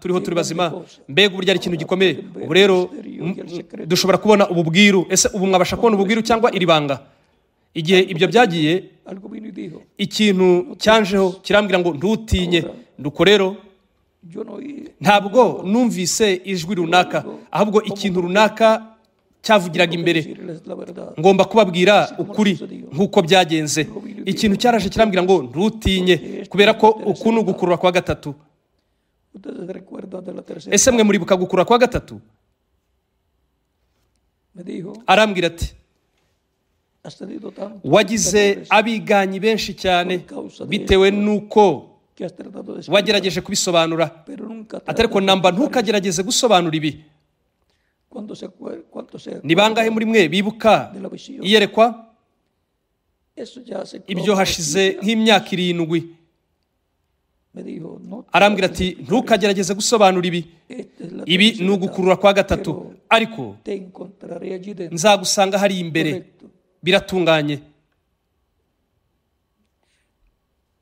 mbega uburyo ari ikintu gikomeye. Ubu rero dushobora kubona ububwiru. Ese ubu mwabasha kubona ububwiru cyangwa iri banga? Igihe ibyo byagiye, algo vino y dijo ikintu cyanjeho kirambwira ngo ntutinye. Nuko rero yo no oí ntabwo numvise ijwi runaka, ahubwo ikintu runaka cyavugiraga imbere. decirles la verdad Ngomba kubabwira ukuri nk'uko byagenze. Ikintu cyaraje kirambwira ngo ntutinye, kubera ko uku ni ugukurura kwa gatatu. ustedes recuerdan de la tercera Ese mwe muribuka gukurura kwa gatatu? me dijo Arambwira ati has tenido tanto wagize abiganyi benshi cyane bitewe n'uko que has tratado de wagerageje kubisobanura, pero nunca atari ko namba ntukagerageze gusobanura ibi. cuando se Ni bangahe muri mwe bibuka iyerekwa? Eso ya hace ibyo como hashize nk'imyaka 7. me dijo, no, arambwira ati ntukagerageze gusobanura ibi, esta es la ibi tercera ni ugukurura kwa gatatu, pero ariko te encontraré allí dentro. nzagusanga hari imbere. Correcto. Biratunganye.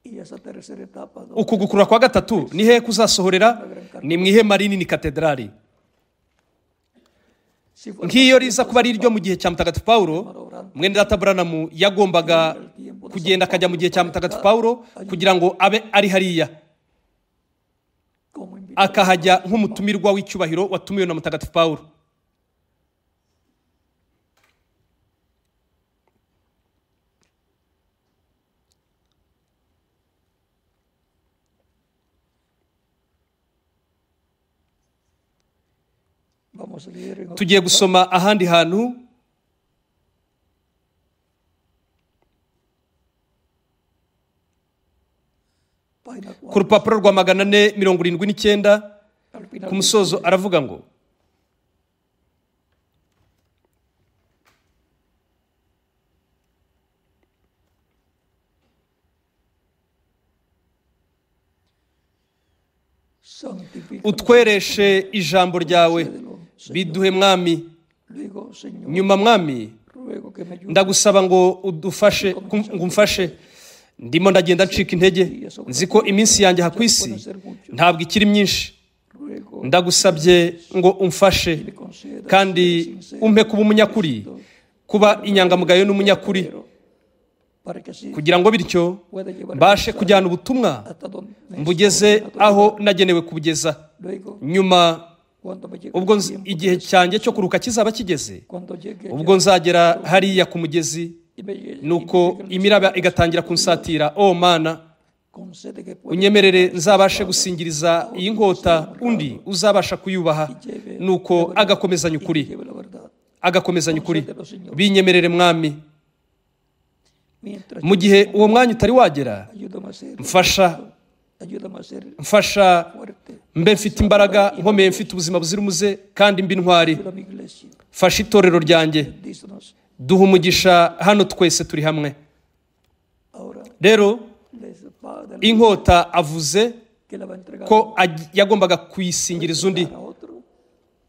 Y esa tercera etapa, Uku gukurura kwa gatatu ni hehe kuzasohorera? Ni mu ihema rinini katedrali. si fue Nk'iyo riza kuba ari iryo mu gihe cya Mutagatifu Pawulo, mwene data Branham yagombaga kugenda akajya mu gihe cya Mutagatifu Pawulo kugira ngo abe ari hariya, como invitado, akahajya nk'umutumirwa w'icyubahiro watumiwe na Mutagatifu Pawulo. vamos a leer en otro Tugiye gusoma ahandi hantu página ku 4. rupapuro rwa 479 Al final ku musozo aravuga ngo santifica utwereshe ijambo ryawe, biduhe mwami. luego, Señor, Nyuma mwami, ruego que me ayude ndagusaba ngo udufashe, ngo umfashe. Ndimo ndagenda ncika intege, nzi ko iminsi yanjye aha ku isi ntabwo ikiri myinshi. ruego Ndagusabye ngo umfashe me conceda kandi umpe kuba umunyakuri, kuba inyangamugayo n'umunyakuri, para que así kugira ngo bityo pueda llevar mbashe kujyana ubutumwa hasta donde mbugeze aho nagenewe kubugeza. luego Nyuma cuando me llegue ubwo el tiempo, igihe cyanjye cyo kuruka kizaba kigeze, cuando llegue ubwo nzagera hariya ku mugezi, y me llegue nuko imiraba igatangira kunsatira. O Mana, concede que pueda unyemerere nzabashe gusingiriza iyi nkota undi uzabasha kuyubaha, nuko agakomezanya ukuri, lleve la verdad. agakomezanya ukuri. Binyemerere mwami. Mientras Mu gihe uwo mwanya utari wagera, ayúdame a ser ayúdame a ser mfasha fuerte. mbe mfite imbaraga nkomeye, mfite ubuzima buzira umuze kandi mbe intwari. Ayuda a mi iglesia. Fasha itorero ryanjye, Dícenos duha umugisha hano twese turi hamwe. ahora Rero les va a dar inkota avuze que la va a entregar ko yagombaga kuyisingiriza undi, a otro,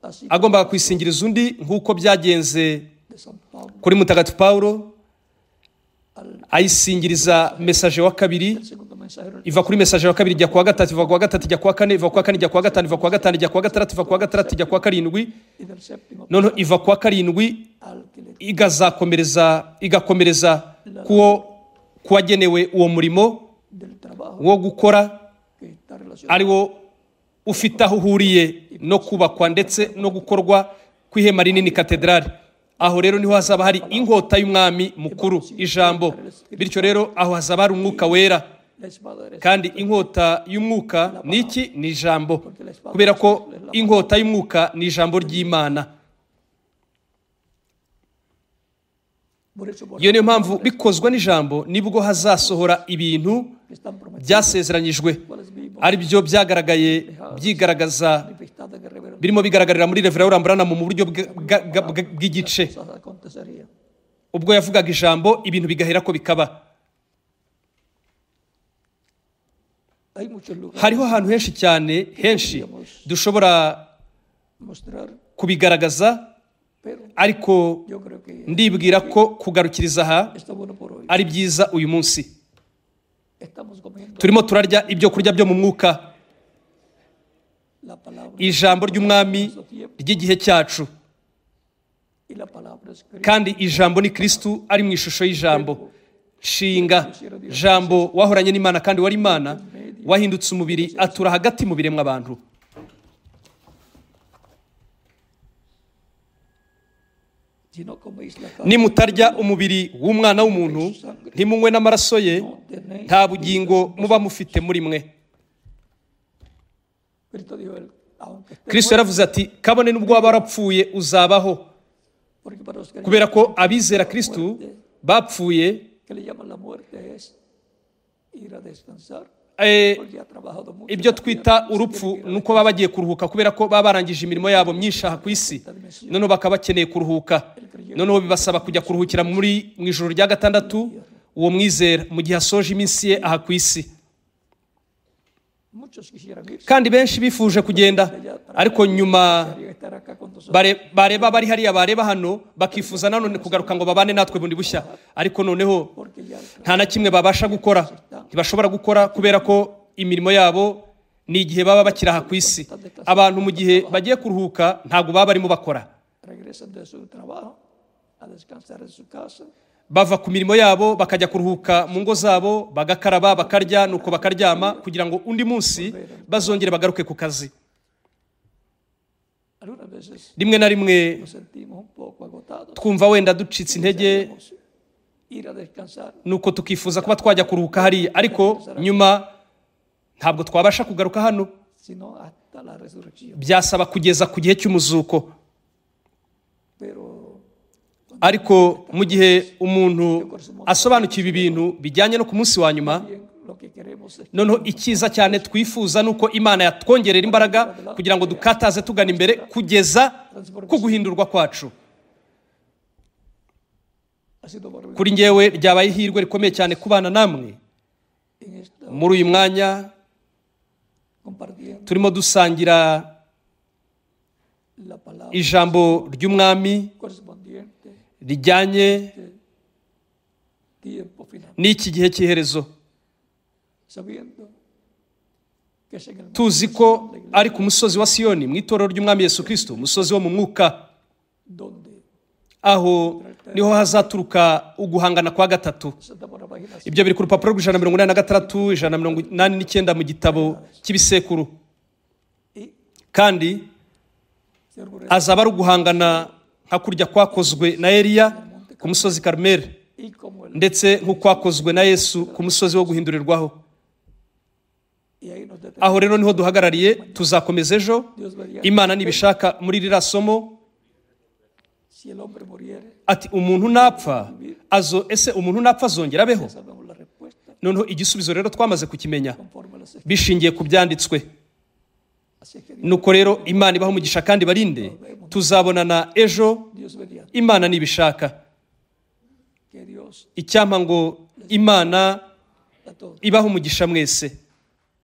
así agombaga kuyisingiriza undi nk'uko byagenze de San Pablo kuri Mutagatifu Pawulo, al ayisingiriza mesaje wa kabiri, segundo mensajero iva kuri mesaje wa kabiri ijya kuwa gatatu, iva kuwa gatatu ijya kuwa kane, iva kuwa kane ijya kuwa gatanu, iva kuwa gatanu ijya kuwa gatandatu, iva kuwa gatandatu ijya kuwa karindwi, y del séptimo noneho iva kuwa karindwi al que le igakomereza kuwagenewe uwo murimo del trabajo wo gukora, que está relacionado ari wo ufite aho uhuriye no kubakwa ndetse no gukorwa kw'ihema rinini katedrali. Aho rero niho hazaba hari inkota y'umwami mukuru, ijambo. Bityo rero aho hazaba hari umwuka wera, les va a dar kandi inkota y'umwuka ni iki? Ni ijambo, kubera ko inkota y'umwuka ni ijambo ry'Imana. por eso por Iyo niyo mpamvu bikozwa n'ijambo nibwo hazasohora ibintu están prometidos byasezeranyijwe, cuales vivimos ari byo byagaragaye byigaragaza, manifestadas que revelan birimo bigaragarira muri Reverend Branham mu buryo bw'igice. cosas acontecerían. Ubwo yavugaga ijambo ibintu bigahera ko bikaba. Hay muchos lugares Hariho ahantu henshi cyane, henshi dushobora mostrar, kubigaragaza, pero ariko yo creo que ndibwira ko kugarukiriza aha está bueno por hoy. ari byiza uyu munsi. Estamos comiendo Turimo turarya ibyo kurya byo mu mwuka, la palabra ijambo ry'umwami ry'igihe cyacu, y la palabra es Cristo. kandi ijambo ni Kristu ari mu ishusho y'ijambo. Shinga jambo wahoranye n'Imana kandi wari Imana, wahindutse umubiri atura hagati mu biremwa abantu. Si no coméis la carne, Nimutarya umubiri w'umwana w'umuntu, ntimunywe n'amaraso ye, nta bugingo muba mufite muri mwe. Cristo dijo él, aunque esté Kristo yaravuze ati, kabone n'ubwo waba warapfuye uzabaho. porque para los que Kubera ko abizera Kristu bapfuye, que le llaman la muerte es ir a descansar, eh, porque ha trabajado mucho. ibyo twita urupfu nuko baba bagiye kuruhuka, kubera ko baba barangije imirimo yabo myinshi aha ku isi, noneho bakaba bakeneye kuruhuka. Noneho bibasaba kujya kuruhukira mu ijoro rya gatandatu, uwo mwizera mu gihe asoje iminsi ye aha ku isi. Muchos quisieran irse. Kandi benshi bifuje kugenda, ariko nyuma Querían estar acá con nosotros. bareba bari hariya, bareba hano, bakifuza nanone kugaruka ngo babane natwe bundi bushya. Ariko noneho Porque ya nta na kimwe babasha gukora, ntibashobora gukora kubera ko imirimo yabo ni igihe baba bakiri aha ku isi. Abantu mu gihe bagiye kuruhuka ntabwo baba barimo bakora, regresan de su trabajo a descansar en su casa. bava ku mirimo yabo bakajya kuruhuka mu ngo zabo, bagakaraba, bakarya, nuko bakaryama kugira ngo undi munsi bazongere bagaruke ku kazi. Algunas veces Rimwe na rimwe nos sentimos un poco agotados. twumva wenda ducitse intege, Queremos ir a descansar. nuko tukifuza kuba twajya kuruhuka hariya, ariko nyuma ntabwo twabasha kugaruka hano, Sino hasta la resurrección. byasaba kugeza ku gihe cy'umuzuko. Pero Ariko mu gihe umuntu asobanukiwe ibi bintu bijyanye no ku munsi wa nyuma, bien, lo que queremos es noneho icyiza cyane twifuza ni uko Imana yatwongerera imbaraga kugira ngo dukataze tugana imbere kugeza ku guhindurwa kwacu. ha sido por Kuri njyewe ryabaye ihirwe rikomeye cyane kubana namwe en esta muri uyu mwanya compartiendo turimo dusangira la palabra ijambo ry'umwami correspondiente rijyanye tiempo final, n'iki gihe cy'iherezo. sabiendo que es en el Tuzi ko ari ku musozi wa Siyoni, mu itorero ry'umwami Yesu Kristo, umusozi wo mu mwuka, donde aho niho hazaturuka uguhangana kwa gatatu. Santa Bárbara imaginación Ibyo biri ku rupapuro rw'186, 189 mu gitabo cy'ibisekuru. y Kandi se orgullecen azaba ari uguhangana nka kurya kwakozwe na Eliya ku musozi Karumeli, y como el ndetse nk'ukwakozwe na Yesu ku musozi wo guhindurirwaho. y ahí nos detenemos. Aho rero niho duhagarariye, tuzakomeza ejo Dios vería Imana nibishaka muri ririya somo. si el hombre muriere, Ati umuntu napfa ese umuntu napfa azongera abeho? sabemos la respuesta Noneho igisubizo rero twamaze kukimenya conforme a las escrituras. bishingiye ku byanditswe. Así que Nuko rero Imana ibaha umugisha kandi barinde, tuzabonana ejo Dios vería Imana nibishaka. que Dios Icyampa ngo Imana a todos ibaha umugisha mwese.